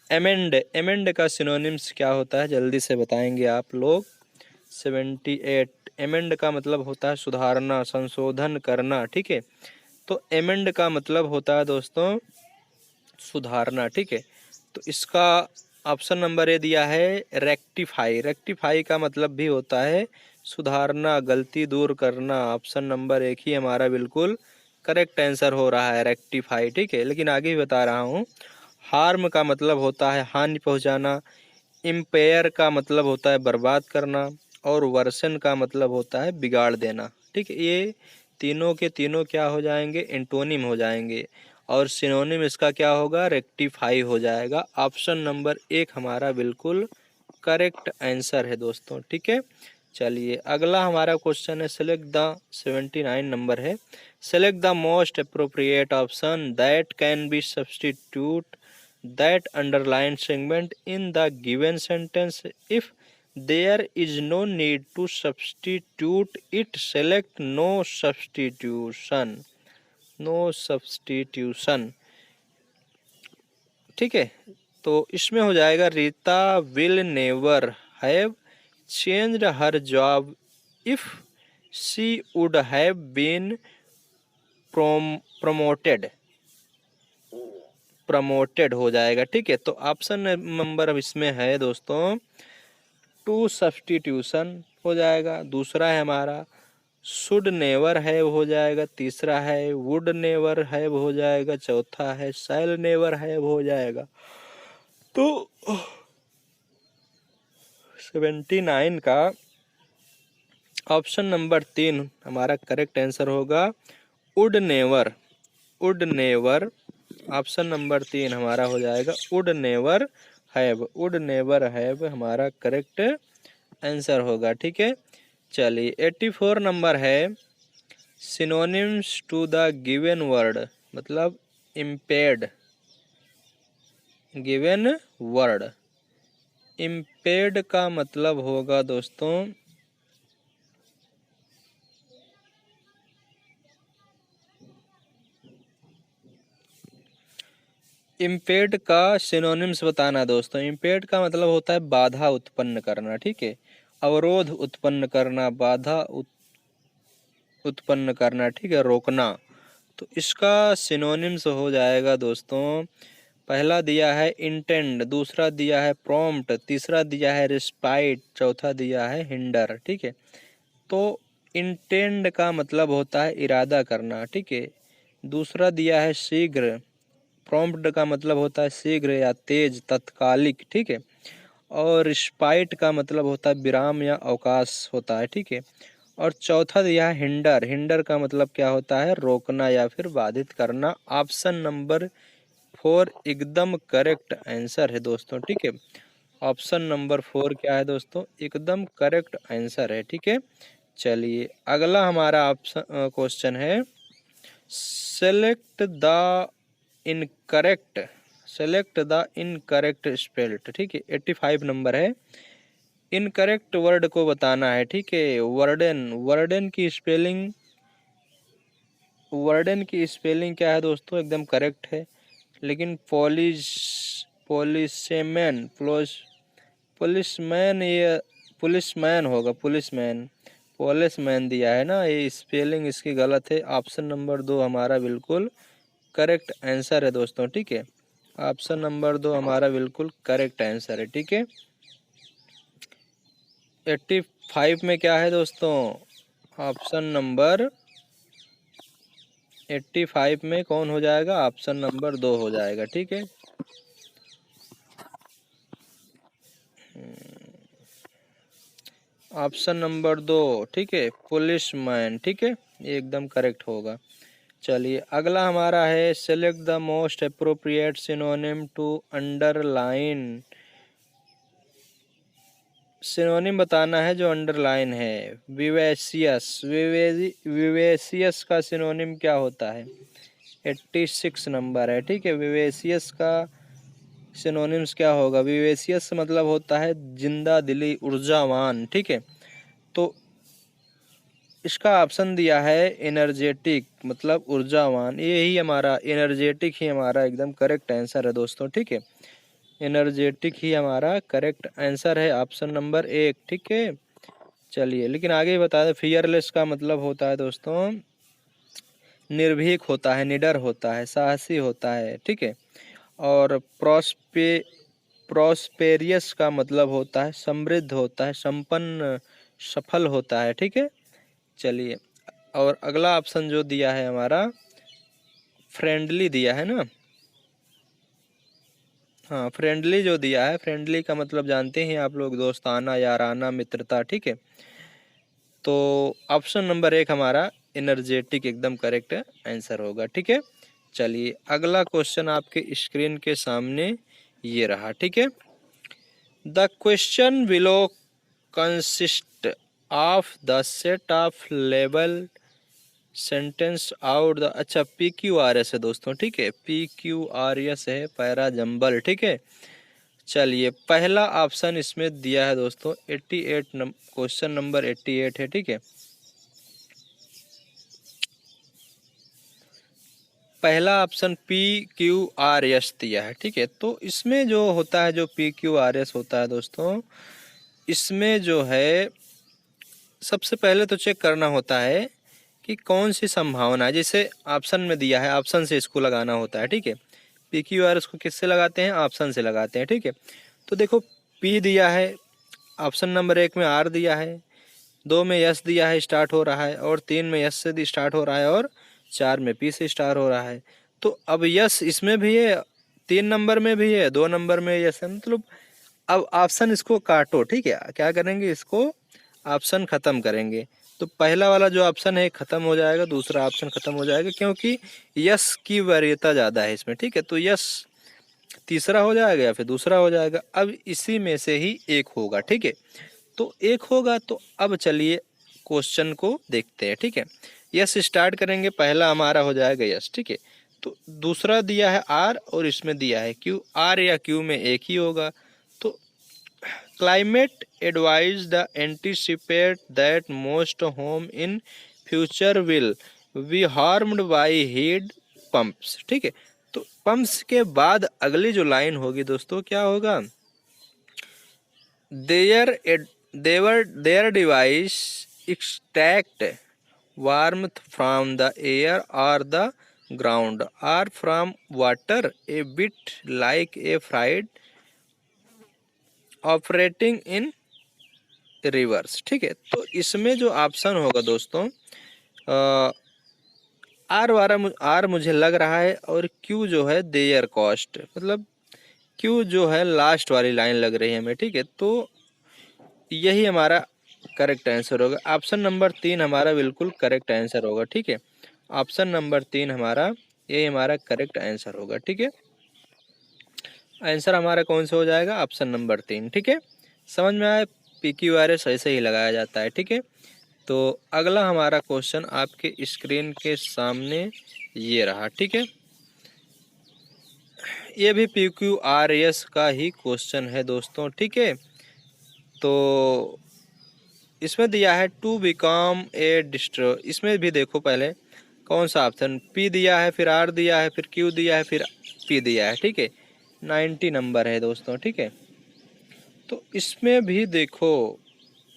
Amend, amend का सिनोनिम्स क्या होता है, जल्दी से बताएंगे आप लोग। 78 एमेंड का मतलब होता है सुधारना, संशोधन करना। ठीक है। तो एमेंड का मतलब होता है दोस्तों सुधारना। ठीक है। तो इसका ऑप्शन नंबर ए दिया है रेक्टिफाई। रेक्टिफाई का मतलब भी होता है सुधारना, गलती दूर करना। ऑप्शन नंबर 1 ही हमारा बिल्कुल करेक्ट आंसर हो रहा है, रेक्टिफाई। ठीक है। लेकिन आगे भी बता रहा हूँ, हार्म का मतलब होता है हानि पहुँचाना, इम्पेयर का मतलब होता है बर्बाद करना, और वर्सन का मतलब होता है बिगाड़ देना। ठीक है। ये तीनों के तीनों क्या हो जाएंगे, एंटोनिम हो जाएंगे, और सिनोनिम इसका क्या होगा, रेक्टिफाई हो जाएगा। ऑप्शन नंबर 1 हमारा बिल्कुल करेक्ट आंसर है दोस्तों। ठीक है। चलिए अगला हमारा क्वेश्चन है, सेलेक्ट द 79 नंबर है, select the most appropriate option that can be substitute that underline segment in the given sentence. If there is no need to substitute it, select no substitution, no substitution. ठीक है। तो इसमें हो जाएगा Rita will never have changed her job if she would have been promoted, promoted हो जाएगा। ठीक है। तो ऑप्शन नंबर इसमें है दोस्तों टू सब्सटीट्यूशन हो जाएगा, दूसरा है हमारा शुड नेवर हैव हो जाएगा, तीसरा है वुड नेवर हैव हो जाएगा, चौथा है शैल नेवर हैव हो जाएगा। तो 79 का ऑप्शन नंबर 3 हमारा करेक्ट आंसर होगा, would never, would never. Option number 3 हमारा हो जाएगा would never have, would never have हमारा करेक्ट आंसर होगा। ठीक है। चलिए 84 नंबर है, synonyms to the given word मतलब इम्पेयर्ड, गिवन वर्ड। इम्पेयर्ड का मतलब होगा दोस्तों इम्पेयर्ड का सिनोनिम्स बताना दोस्तों। इम्पेयर्ड का मतलब होता है बाधा उत्पन्न करना, ठीक है, अवरोध उत्पन्न करना, बाधा उत्पन्न करना, ठीक है, रोकना। तो इसका सिनोनिम्स हो जाएगा दोस्तों, पहला दिया है इंटेंड, दूसरा दिया है प्रॉम्प्ट, तीसरा दिया है रिस्पाइट, चौथा दिया है हिंडर, ठीक है। तो इंटेंड का मतलब होता है इरादा करना, ठीक है, दूसरा दिया है शीघ्र, प्रॉम्प्ट का मतलब होता है शीघ्र या तेज, तत्कालिक, ठीक है, और रिस्पाइट का मतलब होता है विराम या अवकाश होता है, ठीक है, और चौथा दिया है हिंडर। हिंडर का मतलब क्या होता है, रोकना या फिर बाधित करना। ऑप्शन नंबर 4 एकदम करेक्ट आंसर है दोस्तों, ठीक है। ऑप्शन नंबर 4 क्या है दोस्तों, एकदम करेक्ट आंसर है, ठीक है। चलिए अगला हमारा ऑप्शन क्वेश्चन है, select the incorrect, select the incorrect spelled, ठीक है, 85 नंबर है। इनकरेक्ट वर्ड को बताना है, ठीक है। वर्डन, वर्डन की स्पेलिंग, वर्डन की स्पेलिंग क्या है दोस्तों, एकदम करेक्ट है, लेकिन पॉलिसेमैन, पुलिसमैन, ये पुलिसमैन होगा, पुलिसमैन, पुलिसमैन दिया है ना, ये स्पेलिंग इसकी गलत है। ऑप्शन नंबर 2 हमारा बिल्कुल करेक्ट आंसर है दोस्तों, ठीक है। ऑप्शन नंबर 2 हमारा बिल्कुल करेक्ट आंसर है, ठीक है। 85 में क्या है दोस्तों, ऑप्शन नंबर 85 में कौन हो जाएगा, ऑप्शन नंबर 2 हो जाएगा, ठीक है। ऑप्शन नंबर 2, ठीक है, पुलिसमैन, ठीक है, ये एकदम करेक्ट होगा। चलिए अगला हमारा है, select the most appropriate synonym to underline. Synonym बताना है जो अंडरलाइन है। विवेसियस, विवेसियस का सिनोनिम क्या होता है, 86 नंबर है, ठीक है। विवेसियस का सिनोनिम्स क्या होगा, विवेसियस मतलब होता है जिंदा दिली, ऊर्जावान, ठीक है। तो इसका ऑप्शन दिया है एनर्जेटिक, मतलब ऊर्जावान, यही हमारा एनर्जेटिक ही हमारा एकदम करेक्ट आंसर है दोस्तों, ठीक है। एनर्जेटिक ही हमारा करेक्ट आंसर है, ऑप्शन नंबर 1, ठीक है। चलिए लेकिन आगे बता दें, फियरलेस का मतलब होता है दोस्तों निर्भीक होता है, निडर होता है, साहसी होता है, ठीक है। और प्रॉस्पेरियस का मतलब होता है समृद्ध होता है, संपन्न, सफल होता है, ठीक है। चलिए और अगला ऑप्शन जो दिया है हमारा फ्रेंडली दिया है ना, हाँ फ्रेंडली जो दिया है, फ्रेंडली का मतलब जानते हैं आप लोग, दोस्ताना, याराना, मित्रता, ठीक है। तो ऑप्शन नंबर 1 हमारा एनर्जेटिक एकदम करेक्ट आंसर होगा, ठीक है। चलिए अगला क्वेश्चन आपके स्क्रीन के सामने ये रहा, ठीक है। The question below consist of the set of label sentence out the, अच्छा PQRS है दोस्तों, ठीक है, PQRS है, पैरा जंबल, ठीक है। चलिए पहला ऑप्शन इसमें दिया है दोस्तों 88 क्वेश्चन नंबर 88 है, ठीक है। पहला ऑप्शन PQRS दिया है, ठीक है। तो इसमें जो होता है, जो PQRS होता है दोस्तों, इसमें जो है सबसे पहले तो चेक करना होता है कि कौन सी संभावना है, जैसे ऑप्शन में दिया है, ऑप्शन से इसको लगाना होता है, ठीक है। PQRS को किससे लगाते हैं, ऑप्शन से लगाते हैं, ठीक है। तो देखो P दिया है, ऑप्शन नंबर 1 में R दिया है, 2 में S दिया है, स्टार्ट हो रहा है, और 3 में S से स्टार्ट हो रहा है, और 4 में P से स्टार्ट हो रहा है। तो अब S इसमें भी है, 3 नंबर में भी है, 2 नंबर में S है, मतलब अब ऑप्शन इसको काटो, ठीक है, क्या करेंगे, इसको ऑप्शन खत्म करेंगे। तो पहला वाला जो ऑप्शन है खत्म हो जाएगा, दूसरा ऑप्शन खत्म हो जाएगा, क्योंकि यस की वरीयता ज़्यादा है इसमें, ठीक है। तो यस तीसरा हो जाएगा या फिर दूसरा हो जाएगा, अब इसी में से ही एक होगा, ठीक है। तो एक होगा, तो अब चलिए क्वेश्चन को देखते हैं, ठीक है। यस स्टार्ट करेंगे, पहला हमारा हो जाएगा यस, ठीक है। तो दूसरा दिया है आर और इसमें दिया है क्यू, आर या क्यू में एक ही होगा। तो climate advise the anticipate that most home in future will be harmed by heat pumps, ठीक है। तो पंप्स के बाद अगली जो लाइन होगी दोस्तों क्या होगा, there device extract warmth from the air or the ground or from water a bit like a fried operating in reverse, ठीक है। तो इसमें जो ऑप्शन होगा दोस्तों आर मुझे लग रहा है, और क्यू जो है देयर कॉस्ट, मतलब क्यू जो है लास्ट वाली लाइन लग रही है हमें, ठीक है। तो यही हमारा करेक्ट आंसर होगा, ऑप्शन नंबर 3 हमारा बिल्कुल करेक्ट आंसर होगा, ठीक है। ऑप्शन नंबर 3 हमारा, यही हमारा करेक्ट आंसर होगा, ठीक है। आंसर हमारा कौन सा हो जाएगा, ऑप्शन नंबर 3, ठीक है। समझ में आया, PQRS ऐसे ही लगाया जाता है, ठीक है। तो अगला हमारा क्वेश्चन आपके स्क्रीन के सामने ये रहा, ठीक है। ये भी PQRS का ही क्वेश्चन है दोस्तों, ठीक है। तो इसमें दिया है टू बिकम ए डिस्ट्रो, इसमें भी देखो पहले कौन सा ऑप्शन, पी दिया है, फिर आर दिया है, फिर क्यू दिया है, फिर पी दिया है, ठीक है। 90 नंबर है दोस्तों, ठीक है। तो इसमें भी देखो,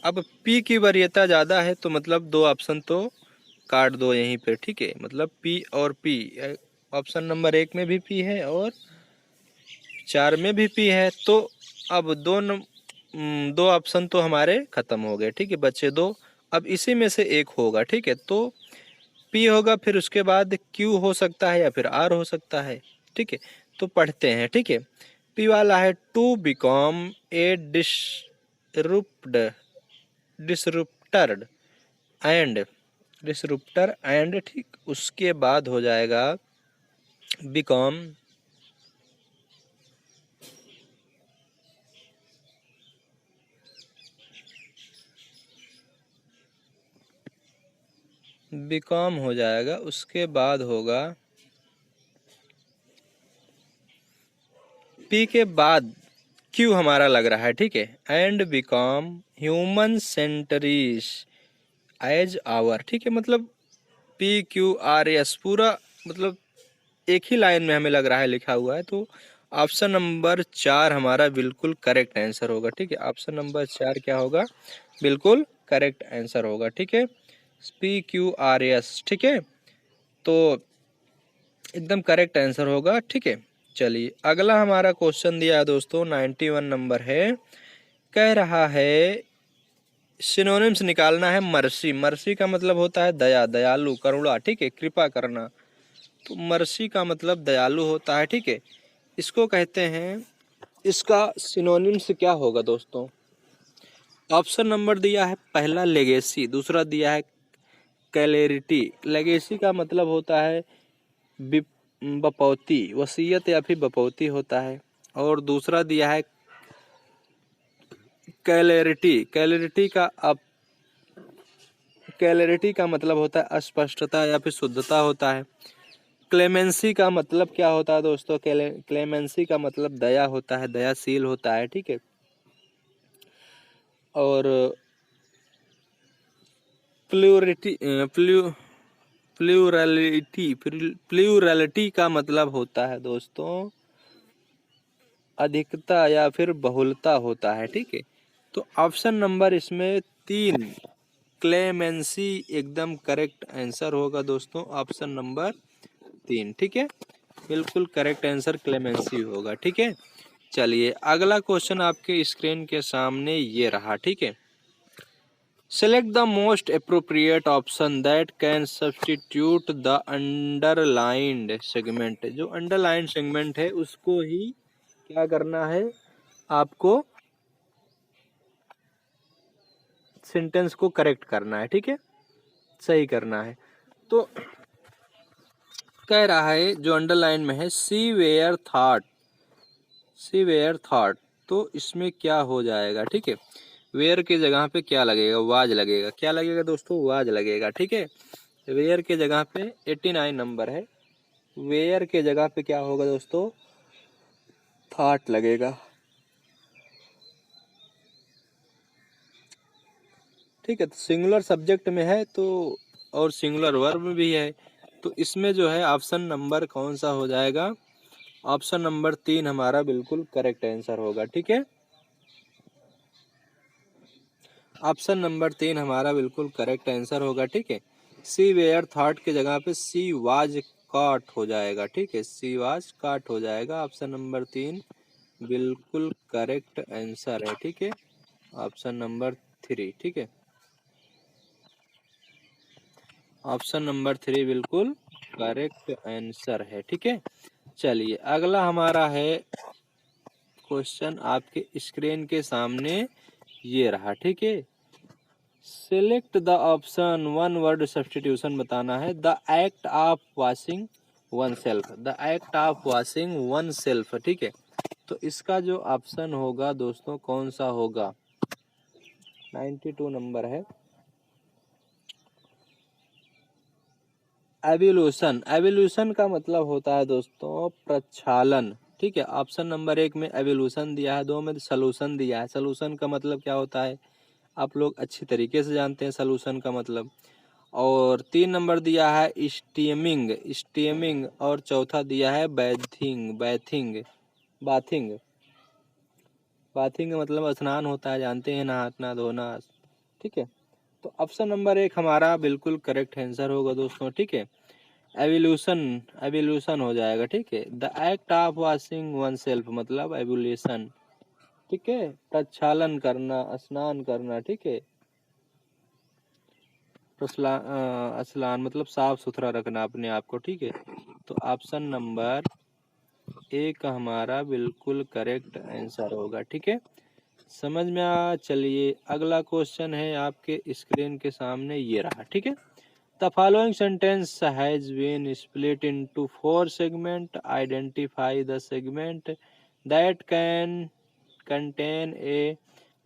अब पी की वरीयता ज़्यादा है तो मतलब दो ऑप्शन तो काट दो यहीं पे, ठीक है। मतलब पी और पी, ऑप्शन नंबर 1 में भी पी है और 4 में भी पी है। तो अब दो ऑप्शन तो हमारे खत्म हो गए, ठीक है, बचे दो। अब इसी में से एक होगा, ठीक है। तो पी होगा, फिर उसके बाद क्यू हो सकता है या फिर आर हो सकता है, ठीक है। तो पढ़ते हैं, ठीक है। पी वाला है टू बिकॉम ए डिसरुप्टर एंड ठीक उसके बाद हो जाएगा बिकॉम हो जाएगा, उसके बाद होगा पी के बाद क्यू हमारा लग रहा है, ठीक है। And become human centuries as our, ठीक है। मतलब PQRS पूरा मतलब एक ही लाइन में हमें लग रहा है लिखा हुआ है। तो ऑप्शन नंबर 4 हमारा बिल्कुल करेक्ट आंसर होगा, ठीक है। ऑप्शन नंबर 4 क्या होगा, बिल्कुल करेक्ट आंसर होगा, ठीक है। PQRS, ठीक है। तो एकदम करेक्ट आंसर होगा, ठीक है। चलिए अगला हमारा क्वेश्चन दिया है दोस्तों, 91 नंबर है। कह रहा है सिनोनिम्स निकालना है मर्सी। मर्सी का मतलब होता है दया, दयालु, करुणा, ठीक है, कृपा करना। तो मर्सी का मतलब दयालु होता है, ठीक है। इसको कहते हैं, इसका सिनोनिम्स क्या होगा दोस्तों। ऑप्शन नंबर दिया है पहला लेगेसी, दूसरा दिया है कैलेरिटी। लेगेसी का मतलब होता है बपौती, वसीयत या फिर बपौती होता है। और दूसरा दिया है कैलेरिटी। कैलेरिटी का मतलब होता है अस्पष्टता या फिर शुद्धता होता है। क्लेमेंसी का मतलब क्या होता है दोस्तों, क्लेमेंसी का मतलब दया होता है, दयाशील होता है, ठीक है। और प्लूरलिटी का मतलब होता है दोस्तों अधिकता या फिर बहुलता होता है, ठीक है। तो ऑप्शन नंबर इसमें 3 क्लेमेंसी एकदम करेक्ट आंसर होगा दोस्तों, ऑप्शन नंबर 3, ठीक है। बिल्कुल करेक्ट आंसर क्लेमेंसी होगा, ठीक है। चलिए अगला क्वेश्चन आपके स्क्रीन के सामने ये रहा, ठीक है। Select the most appropriate option that can substitute the underlined segment. जो अंडरलाइंड सेगमेंट है उसको ही क्या करना है, आपको सेंटेंस को करेक्ट करना है, ठीक है, सही करना है। तो कह रहा है जो अंडरलाइन में है सी वेयर थॉट, तो इसमें क्या हो जाएगा, ठीक है। वेयर की जगह पे क्या लगेगा, वाज लगेगा। क्या लगेगा दोस्तों, वाज लगेगा, ठीक है। वेयर के जगह पे 89 नंबर है। वेयर के जगह पे क्या होगा दोस्तों, थॉट लगेगा। ठीक है, तो सिंगुलर सब्जेक्ट में है तो और सिंगुलर वर्ब में भी है, तो इसमें जो है ऑप्शन नंबर कौन सा हो जाएगा, ऑप्शन नंबर 3 हमारा बिल्कुल करेक्ट आंसर होगा। ठीक है, ऑप्शन नंबर 3 हमारा बिल्कुल करेक्ट आंसर होगा। ठीक है, सी वेयर थॉट के जगह पे सी वाज कॉट हो जाएगा। ठीक है, सी वाज कॉट हो जाएगा। ऑप्शन नंबर 3 बिल्कुल करेक्ट आंसर है। ठीक है, ऑप्शन नंबर 3। ठीक है, ऑप्शन नंबर 3 बिल्कुल करेक्ट आंसर है। ठीक है, चलिए अगला हमारा है क्वेश्चन आपके स्क्रीन के सामने ये रहा। ठीक है, select the option, one word substitution बताना है। The act of washing one self, the act of washing one self. ठीक है, तो इसका जो ऑप्शन होगा दोस्तों कौन सा होगा, 92 नंबर है। एवोल्यूशन, एवोल्यूशन का मतलब होता है दोस्तों प्रक्षालन। ठीक है, ऑप्शन नंबर 1 में एवोल्यूशन दिया है, 2 में सॉल्यूशन दिया है। सॉल्यूशन का मतलब क्या होता है आप लोग अच्छी तरीके से जानते हैं सॉल्यूशन का मतलब। और 3 नंबर दिया है स्टीमिंग, स्टीमिंग, और चौथा दिया है बैथिंग, बैथिंग, बाथिंग। बाथिंग का मतलब स्नान होता है, जानते हैं, नहाना धोना। ठीक है, तो ऑप्शन नंबर 1 हमारा बिल्कुल करेक्ट आंसर होगा दोस्तों। ठीक है, एवोल्यूशन, एवोल्यूशन हो जाएगा। ठीक है, the act of washing one self मतलब एवोल्यूशन। ठीक है, प्रक्षालन करना, स्नान करना। ठीक है, स्नान मतलब साफ सुथरा रखना अपने आप को। ठीक है, तो ऑप्शन नंबर 1 हमारा बिल्कुल करेक्ट आंसर होगा। ठीक है, समझ में आ। चलिए अगला क्वेश्चन है आपके स्क्रीन के सामने ये रहा। ठीक है, the following sentence has been split into 4 segment, identify the segment that can contain a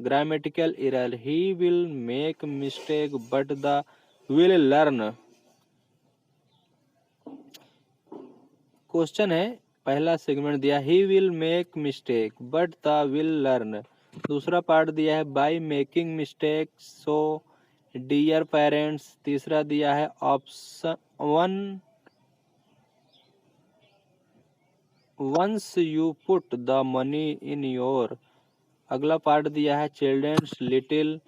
grammatical error, he will make mistake but the will learn। Question है, पहला सेगमेंट दिया he will make mistake but the will learn. दूसरा part दिया है by making mistake so dear parents. तीसरा दिया है option one, once you put the money in your. अगला पार्ट दिया है चिल्ड्रंस लिटिल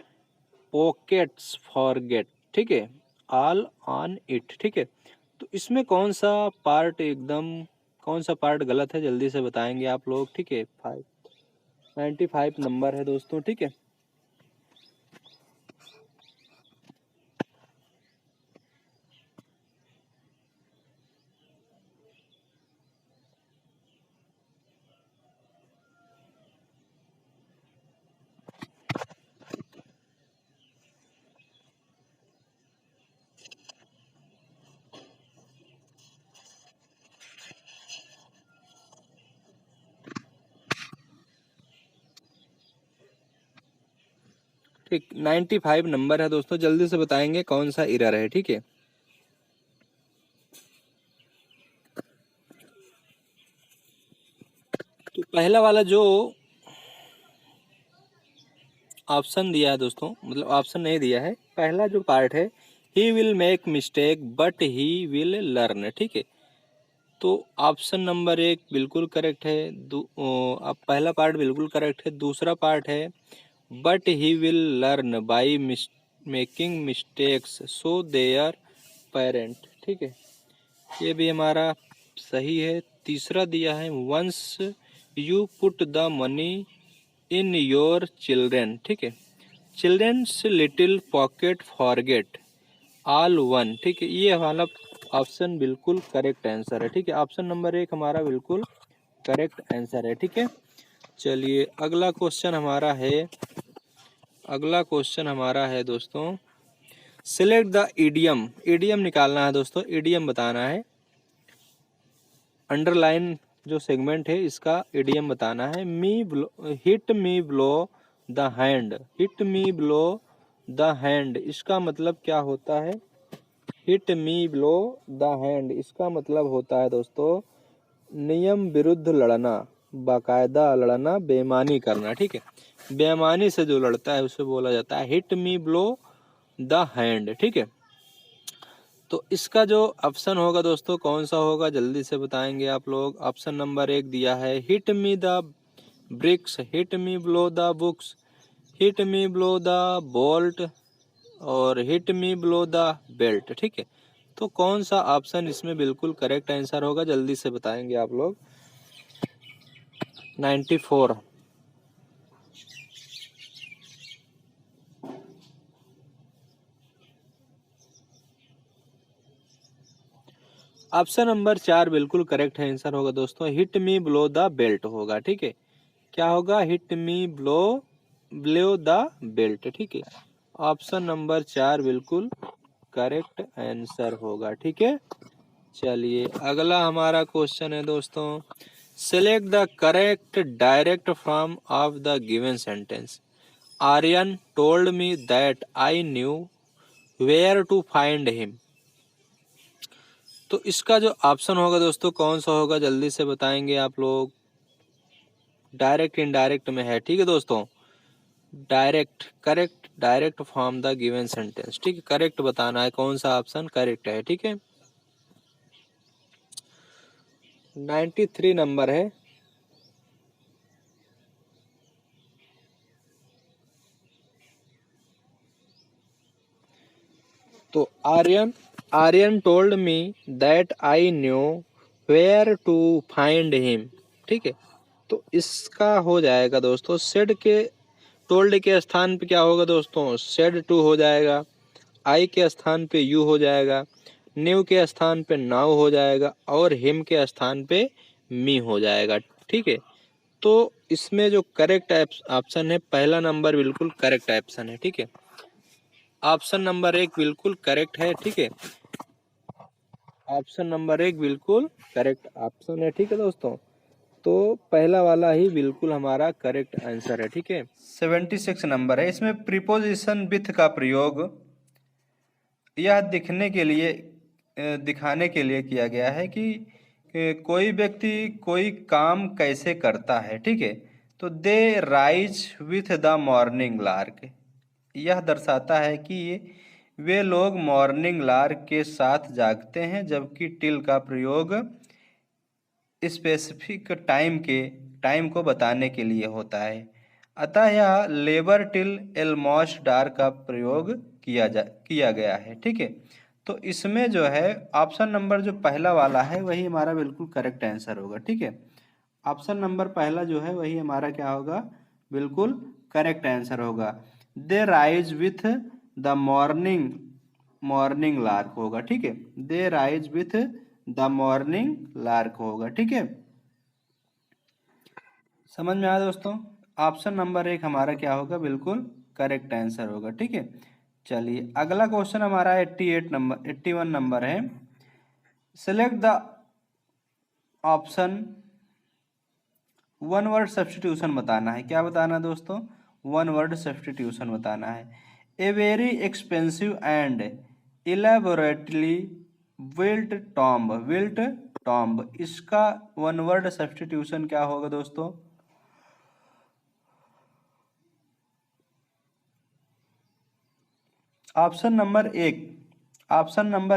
पॉकेट्स फॉरगेट। ठीक है, ऑल ऑन इट। ठीक है, तो इसमें कौन सा पार्ट एकदम, कौन सा पार्ट गलत है जल्दी से बताएंगे आप लोग। ठीक है, 95 नंबर है दोस्तों। ठीक है, ठीक 95 नंबर है दोस्तों, जल्दी से बताएंगे कौन सा एरर है। ठीक है, तो पहला वाला जो ऑप्शन दिया है दोस्तों, मतलब ऑप्शन नहीं दिया है, पहला जो पार्ट है ही will make mistake but he will learn. ठीक है, तो ऑप्शन नंबर 1 बिल्कुल करेक्ट है। अब पहला पार्ट बिल्कुल करेक्ट है। दूसरा पार्ट है but he will learn by making mistakes so there parent. ठीक है, ये भी हमारा सही है। तीसरा दिया है once you put the money in your children. ठीक है, children's little pocket forget all one. ठीक है, ये वाला ऑप्शन बिल्कुल करेक्ट आंसर है। ठीक है, ऑप्शन नंबर 1 हमारा बिल्कुल करेक्ट आंसर है। ठीक है, चलिए अगला क्वेश्चन हमारा है, अगला क्वेश्चन हमारा है दोस्तों, सिलेक्ट द इडियम। इडियम निकालना है दोस्तों, इडियम बताना है। अंडरलाइन जो सेगमेंट है इसका इडियम बताना है। Me blow, hit me blow the hand, hit me blow the hand, इसका मतलब क्या होता है hit me blow the hand, इसका मतलब होता है दोस्तों नियम विरुद्ध लड़ना, बाकायदा लड़ना, बेईमानी करना। ठीक है, बेईमानी से जो लड़ता है उसे बोला जाता है hit me blow the hand. ठीक है, तो इसका जो ऑप्शन होगा दोस्तों कौन सा होगा, जल्दी से बताएंगे आप लोग। ऑप्शन नंबर 1 दिया है hit me the bricks, hit me blow the books, hit me blow the bolt और hit me blow the belt. ठीक है, तो कौन सा ऑप्शन इसमें बिल्कुल करेक्ट आंसर होगा, जल्दी से बताएंगे आप लोग। 94। ऑप्शन नंबर 4 बिल्कुल करेक्ट आंसर होगा दोस्तों, hit me blow the belt होगा। ठीक है, क्या होगा, hit me blow the belt. ठीक है, ऑप्शन नंबर 4 बिल्कुल करेक्ट आंसर होगा। ठीक है, चलिए अगला हमारा क्वेश्चन है दोस्तों, select the correct direct form of the given sentence. Aryan told me that I knew where to find him. तो इसका जो ऑप्शन होगा दोस्तों कौन सा होगा, जल्दी से बताएंगे आप लोग। डायरेक्ट इनडायरेक्ट में है। ठीक है दोस्तों, direct correct direct form the given sentence. ठीक है, करेक्ट बताना है कौन सा ऑप्शन करेक्ट है। ठीक है, 93 नंबर है। तो Aryan told me that I knew where to find him. ठीक है, तो इसका हो जाएगा दोस्तों सेड के टोल्ड के स्थान पे क्या होगा दोस्तों, सेड टू हो जाएगा, आई के स्थान पे यू हो जाएगा, न्यू के स्थान पे नाउ हो जाएगा और हिम के स्थान पे मी हो जाएगा। ठीक है, तो इसमें जो करेक्ट ऑप्शन है पहला नंबर बिल्कुल करेक्ट ऑप्शन है। ठीक है, ऑप्शन नंबर 1 बिल्कुल करेक्ट है। ठीक है, ऑप्शन नंबर 1 बिल्कुल करेक्ट ऑप्शन है। ठीक है दोस्तों, तो पहला वाला ही बिल्कुल हमारा करेक्ट आंसर है। ठीक है, 76 नंबर है। इसमें प्रीपोजिशन विथ का प्रयोग यह दिखाने के लिए किया गया है कि कोई व्यक्ति कोई काम कैसे करता है। ठीक है, तो they rise with the morning lark, यह दर्शाता है कि वे लोग मॉर्निंग लार्क के साथ जागते हैं, जबकि टिल का प्रयोग स्पेसिफिक टाइम को बताने के लिए होता है। अतः यह लेबर टिल एलमॉस डार्क का प्रयोग किया गया है। ठीक है, तो इसमें जो है ऑप्शन नंबर जो पहला वाला है वही हमारा बिल्कुल करेक्ट आंसर होगा। ठीक है, ऑप्शन नंबर पहला जो है वही हमारा क्या होगा, बिल्कुल करेक्ट आंसर होगा। They rise with the morning lark होगा। ठीक है, they rise with the morning lark होगा। ठीक है, समझ में आया दोस्तों। ऑप्शन नंबर 1 हमारा क्या होगा, बिल्कुल करेक्ट आंसर होगा। ठीक है, चलिए अगला क्वेश्चन हमारा 81 नंबर है। Select the option, one word substitution बताना है। क्या बताना है दोस्तों, वन वर्ड सब्स्टिट्यूशन बताना है। A very expensive and elaborately wilt tomb, इसका वन वर्ड सब्स्टिट्यूशन क्या होगा दोस्तों। ऑप्शन नंबर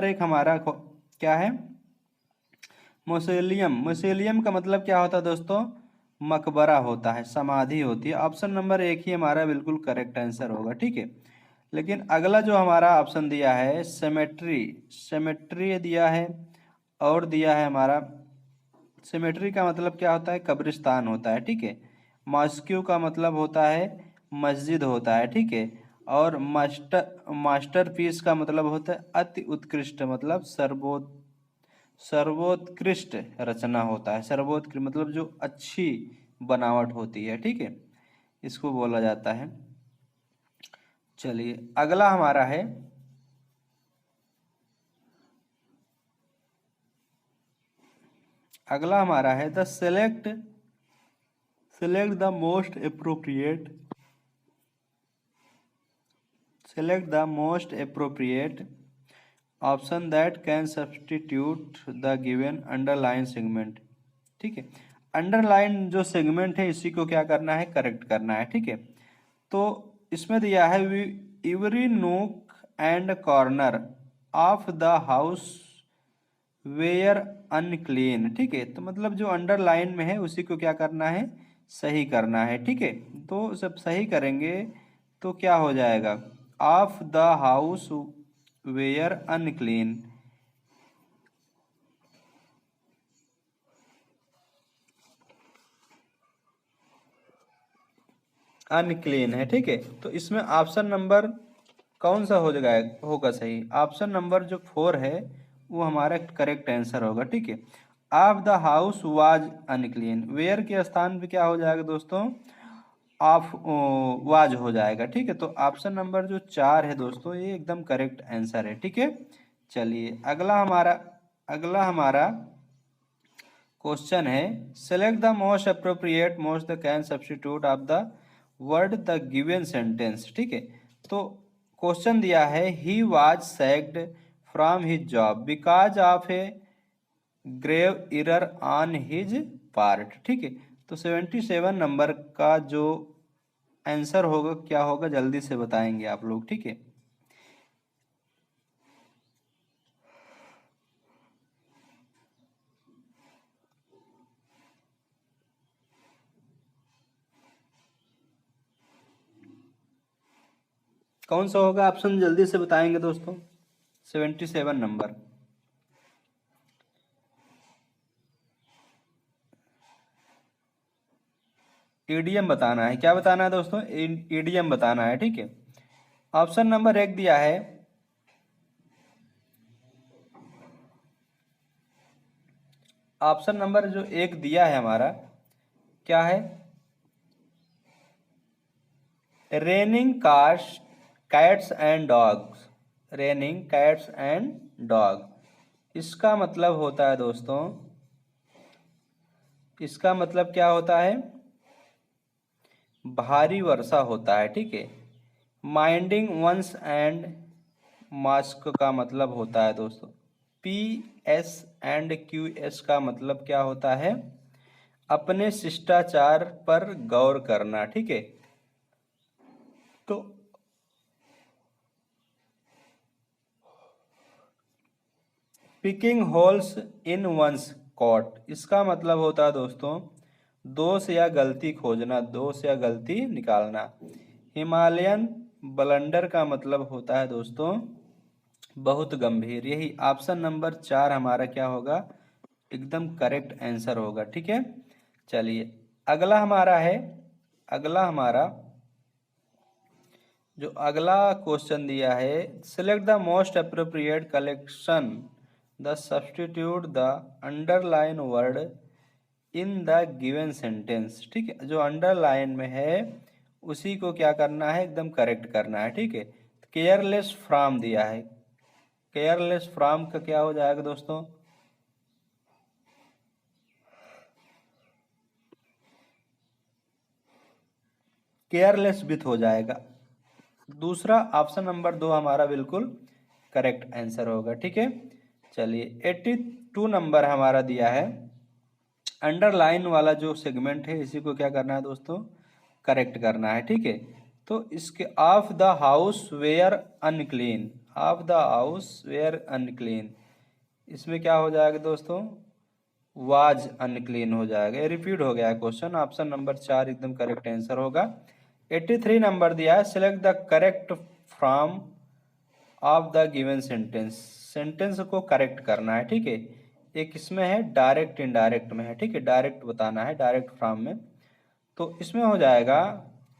एक हमारा क्या है, मोसेलियम। मोसेलियम का मतलब क्या होता है दोस्तों, मकबरा होता है, समाधि होती है। ऑप्शन नंबर 1 ही हमारा बिल्कुल करेक्ट आंसर होगा। ठीक है, लेकिन अगला जो हमारा ऑप्शन दिया है सेमेट्री, सेमेट्री दिया है और दिया है हमारा, सेमेट्री का मतलब क्या होता है, कब्रिस्तान होता है। ठीक है, मॉस्क्यू का मतलब होता है मस्जिद होता है। ठीक है, और मास्टरपीस का मतलब होता है अति उत्कृष्ट, मतलब सर्वोत्कृष्ट रचना होता है। सर्वोत्कृष्ट मतलब जो अच्छी बनावट होती है। ठीक है, इसको बोला जाता है। चलिए अगला हमारा है, अगला हमारा है the select the most appropriate, select the most appropriate option that can substitute the given underline segment. ठीक है, अंडरलाइन जो सेगमेंट है इसी को क्या करना है, करेक्ट करना है। ठीक है, तो इसमें दिया है every nook and corner of the house were unclean. ठीक है, तो मतलब जो अंडरलाइन में है उसी को क्या करना है, सही करना है। ठीक है, तो जब सही करेंगे तो क्या हो जाएगा, of the house were unclean. Unclean है। ठीक है, तो इसमें ऑप्शन नंबर कौन सा हो जाएगा, होगा सही, ऑप्शन नंबर जो 4 है वो हमारा करेक्ट आंसर होगा। ठीक है, of the house was unclean, were के स्थान पे क्या हो जाएगा दोस्तों, ऑफ वाज हो जाएगा। ठीक है, तो ऑप्शन नंबर जो 4 है दोस्तों ये एकदम करेक्ट आंसर है। ठीक है, चलिए अगला हमारा क्वेश्चन है, select the most appropriate most the can substitute of the word the given sentence. ठीक है, तो क्वेश्चन दिया है he was sacked from his job because of a grave error on his part. ठीक है, तो 77 नंबर का जो आंसर होगा क्या होगा, जल्दी से बताएंगे आप लोग। ठीक है, कौन सा होगा ऑप्शन, जल्दी से बताएंगे दोस्तों। 77 नंबर, ईडीएम बताना है। क्या बताना है दोस्तों, ईडीएम बताना है। ठीक है, ऑप्शन नंबर 1 दिया है, ऑप्शन नंबर जो 1 दिया है हमारा क्या है, raining cats and dogs. Raining cats and dog, इसका मतलब होता है दोस्तों, इसका मतलब क्या होता है, भारी वर्षा होता है। ठीक है, माइंडिंग वंस एंड मास्क का मतलब होता है दोस्तों, P S and Q S का मतलब क्या होता है, अपने शिष्टाचार पर गौर करना। ठीक है, तो picking holes in one's coat, इसका मतलब होता है दोस्तों, दोष या गलती खोजना, दोष या गलती निकालना। हिमालयन ब्लंडर का मतलब होता है दोस्तों, बहुत गंभीर। यही ऑप्शन नंबर 4 हमारा क्या होगा, एकदम करेक्ट आंसर होगा। ठीक है, चलिए अगला हमारा जो अगला क्वेश्चन दिया है, select the most appropriate collection the substitute the underline word in the given sentence. ठीक है, जो अंडरलाइन में है उसी को क्या करना है, एकदम करेक्ट करना है। ठीक है, केयरलेस फ्रॉम दिया है, केयरलेस फ्रॉम का क्या हो जाएगा दोस्तों, केयरलेस विथ हो जाएगा। दूसरा ऑप्शन नंबर 2 हमारा बिल्कुल करेक्ट आंसर होगा। ठीक है, चलिए 82 नंबर हमारा दिया है, अंडरलाइन वाला जो सेगमेंट है इसी को क्या करना है दोस्तों, करेक्ट करना है। ठीक है, तो इसके of the house were unclean, of the house were unclean, इसमें क्या हो जाएगा दोस्तों, वाज अनक्लीन हो जाएगा। ये रिपीट हो गया है क्वेश्चन, ऑप्शन नंबर 4 एकदम करेक्ट आंसर होगा। 83 नंबर दिया है, select the correct from of the given sentence, sentence को करेक्ट करना है। ठीक है, एक इसमें है डायरेक्ट इनडायरेक्ट में है। ठीक है, डायरेक्ट बताना है, डायरेक्ट फ्रॉम में, तो इसमें हो जाएगा,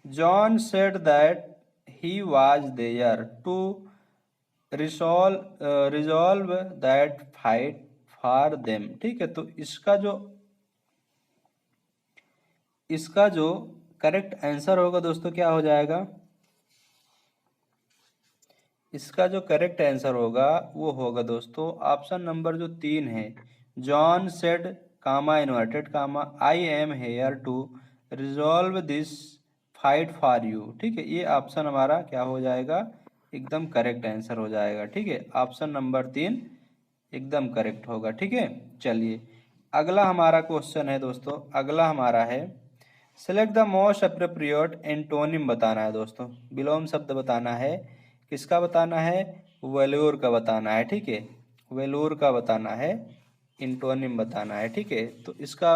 John said that he was there to resolve that fight for them. ठीक है, तो इसका जो करेक्ट आंसर होगा दोस्तों क्या हो जाएगा, इसका जो करेक्ट आंसर होगा वो होगा दोस्तों ऑप्शन नंबर जो 3 है, John said comma inverted comma I am here to resolve this fight for you. ठीक है, ये ऑप्शन हमारा क्या हो जाएगा, एकदम करेक्ट आंसर हो जाएगा। ठीक है, ऑप्शन नंबर 3 एकदम करेक्ट होगा। ठीक है, चलिए अगला हमारा क्वेश्चन है दोस्तों, अगला हमारा है select the most appropriate antonym बताना है दोस्तों। विलोम शब्द बताना है, किसका बताना है, वेल्योर का बताना है। ठीक है, वेल्योर का बताना है, एंटोनिम बताना है। ठीक है, तो इसका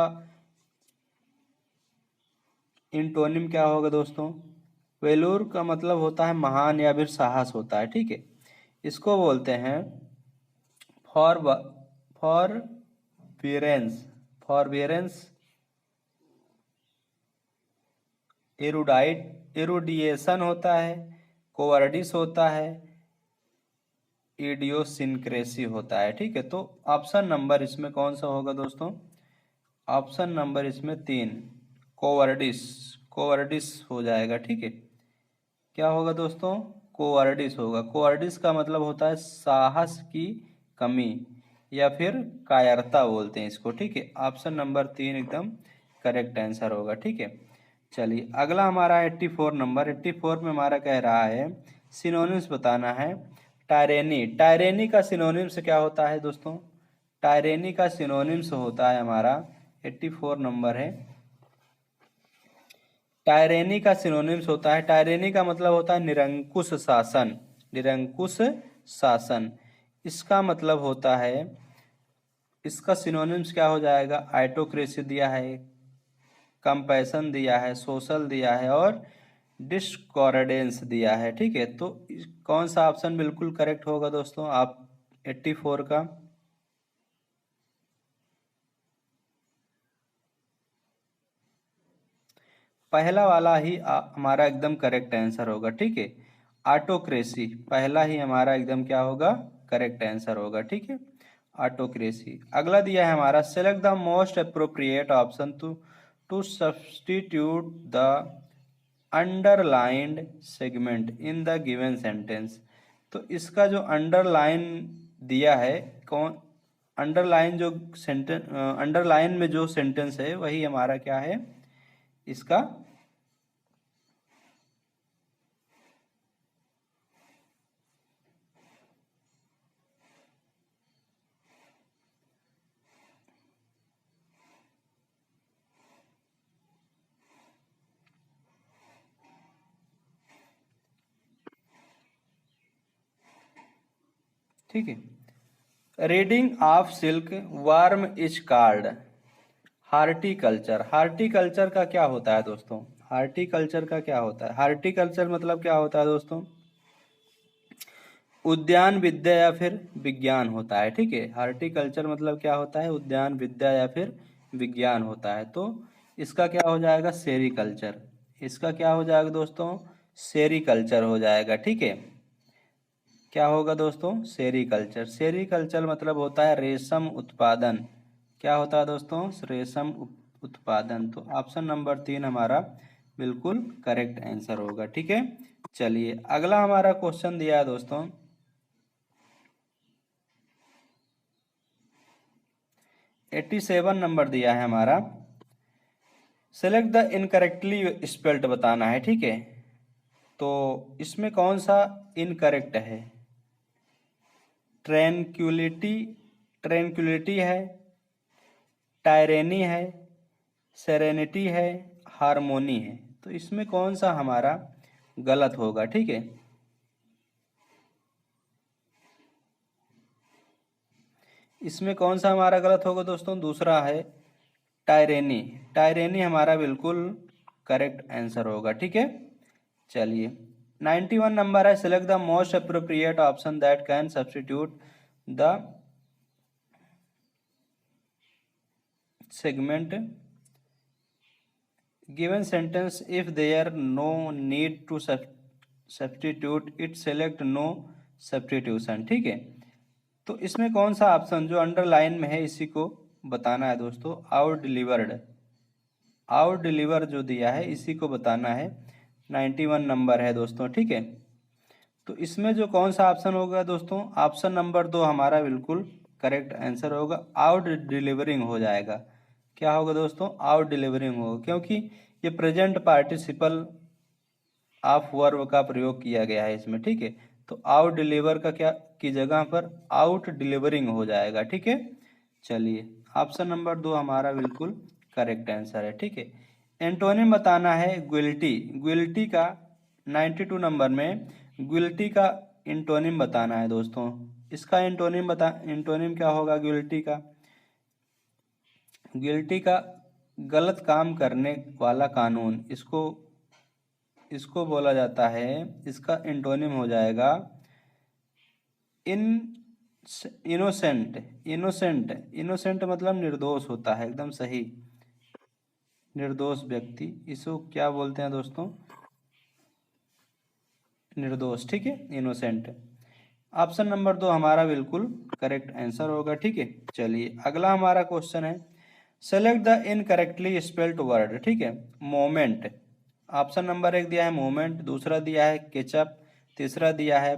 एंटोनिम क्या होगा दोस्तों, वेल्योर का मतलब होता है महान या फिर साहस होता है। ठीक है, इसको बोलते हैं फॉर फॉरबियरेंस, फॉरबियरेंस, एरुडाइट, एरुडिएशन होता है, कोवर्डिस होता है, इडियोसिंक्रेसी होता है। ठीक है, तो ऑप्शन नंबर इसमें कौन सा होगा दोस्तों, ऑप्शन नंबर इसमें 3 कोवर्डिस, कोवर्डिस हो जाएगा। ठीक है, क्या होगा दोस्तों, कोवर्डिस होगा। कोवर्डिस का मतलब होता है साहस की कमी या फिर कायरता बोलते हैं इसको। ठीक है, ऑप्शन नंबर 3 एकदम करेक्ट आंसर होगा। ठीक है, चलिए अगला हमारा 84 नंबर, 84 में हमारा कह रहा है सिनोनिम्स बताना है। टायरेनी, टायरेनी का सिनोनिम्स क्या होता है दोस्तों, टायरेनी का सिनोनिम्स होता है हमारा 84 नंबर है, टायरेनी का सिनोनिम्स होता है, टायरेनी का मतलब होता है निरंकुश शासन, निरंकुश शासन। इसका मतलब होता है, इसका सिनोनिम्स क्या हो जाएगा, आइटोक्रेसी दिया है, कंपैशन दिया है, सोशल दिया है और डिस्कॉर्डेंस दिया है। ठीक है, तो कौन सा ऑप्शन बिल्कुल करेक्ट होगा दोस्तों, आप 84 का, पहला वाला ही हमारा एकदम करेक्ट आंसर होगा। ठीक है, ऑटोक्रेसी पहला ही हमारा एकदम क्या होगा, करेक्ट आंसर होगा। ठीक है, ऑटोक्रेसी। अगला दिया है हमारा select the most appropriate option to substitute the underlined segment in the given sentence. तो इसका जो अंडरलाइन दिया है, कौन अंडरलाइन, जो सेंटेंस अंडरलाइन में जो सेंटेंस है वही हमारा क्या है इसका, ठीक है, reading of silk worm is called horticulture. Horticulture का क्या होता है दोस्तों, हार्टिकल्चर का क्या होता है, हार्टिकल्चर मतलब क्या होता है दोस्तों, उद्यान विद्या या फिर विज्ञान होता है। ठीक है, हार्टिकल्चर मतलब क्या होता है, उद्यान विद्या या फिर विज्ञान होता है। तो इसका क्या हो जाएगा, सेरीकल्चर, इसका क्या हो जाएगा दोस्तों, सेरीकल्चर हो जाएगा। ठीक है, क्या होगा दोस्तों, सेरीकल्चर। सेरीकल्चर मतलब होता है रेशम उत्पादन, क्या होता है दोस्तों, रेशम उत्पादन। तो ऑप्शन नंबर 3 हमारा बिल्कुल करेक्ट आंसर होगा। ठीक है, चलिए अगला हमारा क्वेश्चन दिया है दोस्तों 87 नंबर दिया है हमारा, सेलेक्ट द इनकरेक्टली स्पेल्ड बताना है। ठीक है, तो इसमें कौन सा इनकरेक्ट है, ट्रैंक्विलिटी, ट्रैंक्विलिटी है, टायरेनी है, सेरेनिटी है, हारमोनी है। तो इसमें कौन सा हमारा गलत होगा। ठीक है, इसमें कौन सा हमारा गलत होगा दोस्तों, दूसरा है टायरेनी, टायरेनी हमारा बिल्कुल करेक्ट आंसर होगा। ठीक है, चलिए 91 नंबर है, select the most appropriate option that can substitute the segment given sentence if there no need to substitute it, select no substitution. ठीक है, तो इसमें कौन सा ऑप्शन जो अंडरलाइन में है इसी को बताना है दोस्तों, आउट डिलीवर्ड, आउट डिलीवर जो दिया है इसी को बताना है, 91 नंबर है दोस्तों। ठीक है, तो इसमें जो कौन सा ऑप्शन होगा दोस्तों, ऑप्शन नंबर 2 हमारा बिल्कुल करेक्ट आंसर होगा, आउट डिलीवरिंग हो जाएगा। क्या होगा दोस्तों, आउट डिलीवरिंग होगा, क्योंकि ये प्रेजेंट पार्टिसिपल ऑफ वर्ब का प्रयोग किया गया है इसमें। ठीक है, तो आउट डिलीवर का क्या की जगह पर आउट डिलीवरिंग हो जाएगा। ठीक है, चलिए ऑप्शन नंबर 2 हमारा बिल्कुल करेक्ट आंसर है। ठीक है, एंटोनिम बताना है गिल्टी। गिल्टी का 92 नंबर में गिल्टी का एंटोनिम बताना है दोस्तों। इसका एंटोनिम क्या होगा गिल्टी का? गिल्टी का गलत काम करने वाला कानून, इसको बोला जाता है। इसका एंटोनिम हो जाएगा इन इनोसेंट। इनोसेंट मतलब निर्दोष होता है, एकदम सही, निर्दोष व्यक्ति, इसको क्या बोलते हैं दोस्तों? निर्दोष। ठीक है, इनोसेंट। ऑप्शन नंबर 2 हमारा बिल्कुल करेक्ट आंसर होगा। ठीक है, चलिए अगला हमारा क्वेश्चन है select the incorrectly spelled word. ठीक है, मोमेंट। ऑप्शन नंबर 1 दिया है मोमेंट, दूसरा दिया है केचप, तीसरा दिया है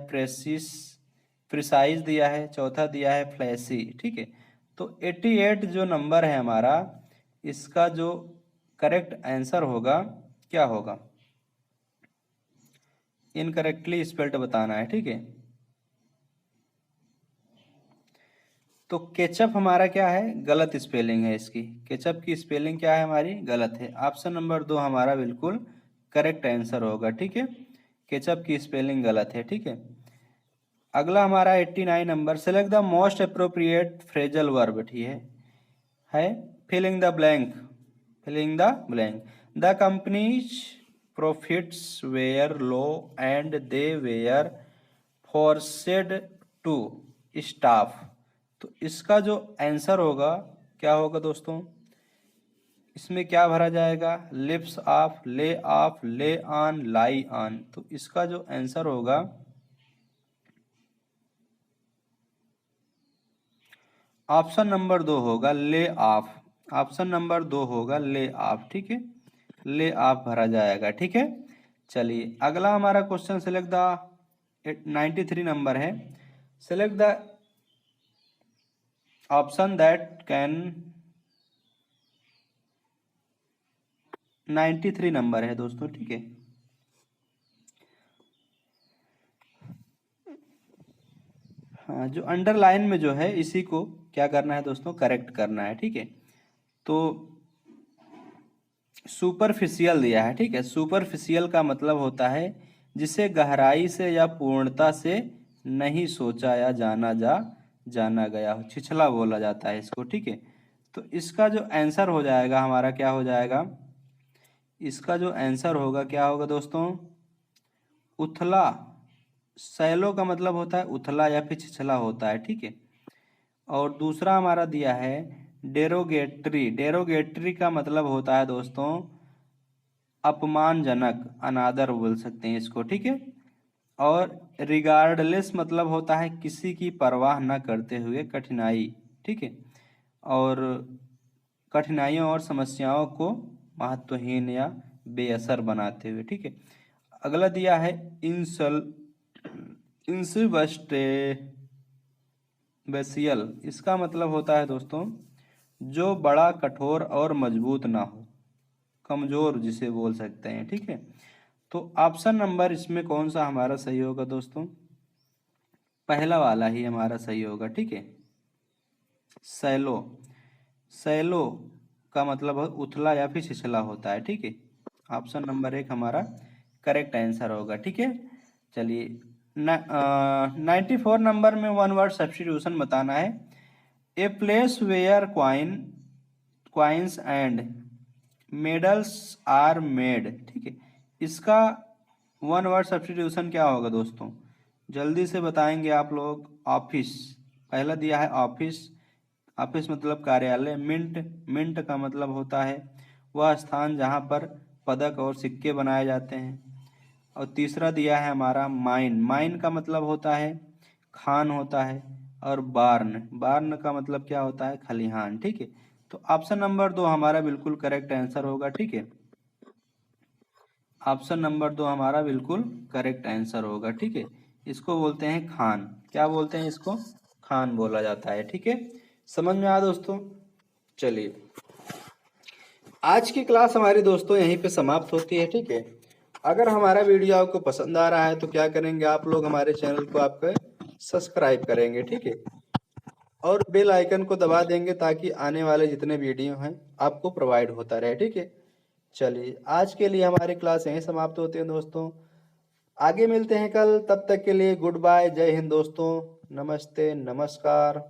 प्रिसाइज दिया है, चौथा दिया है फ्लैसी। ठीक है, तो 88 जो नंबर है हमारा, इसका जो करेक्ट आंसर होगा क्या होगा? इनकरेक्टली स्पेल्ड बताना है। ठीक है, तो केचप हमारा क्या है? गलत स्पेलिंग है इसकी। केचप की स्पेलिंग क्या है हमारी? गलत है। ऑप्शन नंबर 2 हमारा बिल्कुल करेक्ट आंसर होगा। ठीक है, केचप की स्पेलिंग गलत है। ठीक है, अगला हमारा 89 number select the most appropriate phrasal verb. ठीक है filling the blank. The company's profits were low and they were forced to staff. तो इसका जो आंसर होगा क्या होगा दोस्तों? इसमें क्या भरा जाएगा? लिप्स ऑफ, ले ऑन, लाई ऑन। तो इसका जो आंसर होगा ऑप्शन नंबर 2 होगा ले ऑफ। ऑप्शन नंबर 2 होगा ले ऑफ। ठीक है, ले ऑफ भरा जाएगा। ठीक है, चलिए अगला हमारा क्वेश्चन सेलेक्ट द 93 नंबर है select the option that can 93 number है दोस्तों। ठीक है, हाँ जो अंडरलाइन में जो है इसी को क्या करना है दोस्तों? करेक्ट करना है। ठीक है, तो सुपरफिशियल दिया है। ठीक है, सुपरफिशियल का मतलब होता है जिसे गहराई से या पूर्णता से नहीं सोचा या जाना गया हो, छिछला बोला जाता है इसको। ठीक है, तो इसका जो आंसर हो जाएगा हमारा क्या हो जाएगा? इसका जो आंसर होगा क्या होगा दोस्तों? उथला। सैलो का मतलब होता है उथला या फिर छिछला होता है। ठीक है, और दूसरा हमारा दिया है डेरोगेटरी। डेरोगेटरी का मतलब होता है दोस्तों अपमानजनक, अनादर बोल सकते हैं इसको। ठीक है, और रिगार्डलेस मतलब होता है किसी की परवाह न करते हुए कठिनाई। ठीक है, और कठिनाइयों और समस्याओं को महत्वहीन या बेअसर बनाते हुए। ठीक है, अगला दिया है इंसबस्टेबसियल। इसका मतलब होता है दोस्तों जो बड़ा, कठोर और मजबूत ना हो, कमजोर जिसे बोल सकते हैं। ठीक है, तो ऑप्शन नंबर इसमें कौन सा हमारा सही होगा दोस्तों? पहला वाला ही हमारा सही होगा। ठीक है, सैलो। सैलो का मतलब है उथला या फिर छिछला होता है। ठीक है, ऑप्शन नंबर 1 हमारा करेक्ट आंसर होगा। ठीक है, चलिए 94 नंबर में वन वर्ड सब्स्टिट्यूशन बताना है a place where coins and medals are made. ठीक है, इसका वन वर्ड सब्स्टिट्यूशन क्या होगा दोस्तों? जल्दी से बताएंगे आप लोग। ऑफिस पहला दिया है ऑफिस। ऑफिस मतलब कार्यालय। मिंट का मतलब होता है वह स्थान जहाँ पर पदक और सिक्के बनाए जाते हैं। और तीसरा दिया है हमारा माइन का मतलब होता है खान होता है। और बार्न का मतलब क्या होता है? खलिहान। ठीक है, तो ऑप्शन नंबर 2 हमारा बिल्कुल करेक्ट आंसर होगा। ठीक है, ऑप्शन नंबर 2 हमारा बिल्कुल करेक्ट आंसर होगा। ठीक है, इसको बोलते हैं खान। क्या बोलते हैं इसको? खान बोला जाता है। ठीक है, समझ में आया दोस्तों? चलिए आज की क्लास हमारी दोस्तों यहीं पे समाप्त होती है। ठीक है, अगर हमारा वीडियो आपको पसंद आ रहा है तो क्या करेंगे आप लोग, हमारे चैनल को आपके सब्सक्राइब करेंगे, ठीक है, और बेल आइकन को दबा देंगे ताकि आने वाले जितने वीडियो हैं आपको प्रोवाइड होता रहे, ठीक है। चलिए आज के लिए हमारी क्लास यहीं समाप्त होती है दोस्तों, आगे मिलते हैं कल, तब तक के लिए गुड बाय, जय हिंद दोस्तों, नमस्ते, नमस्कार।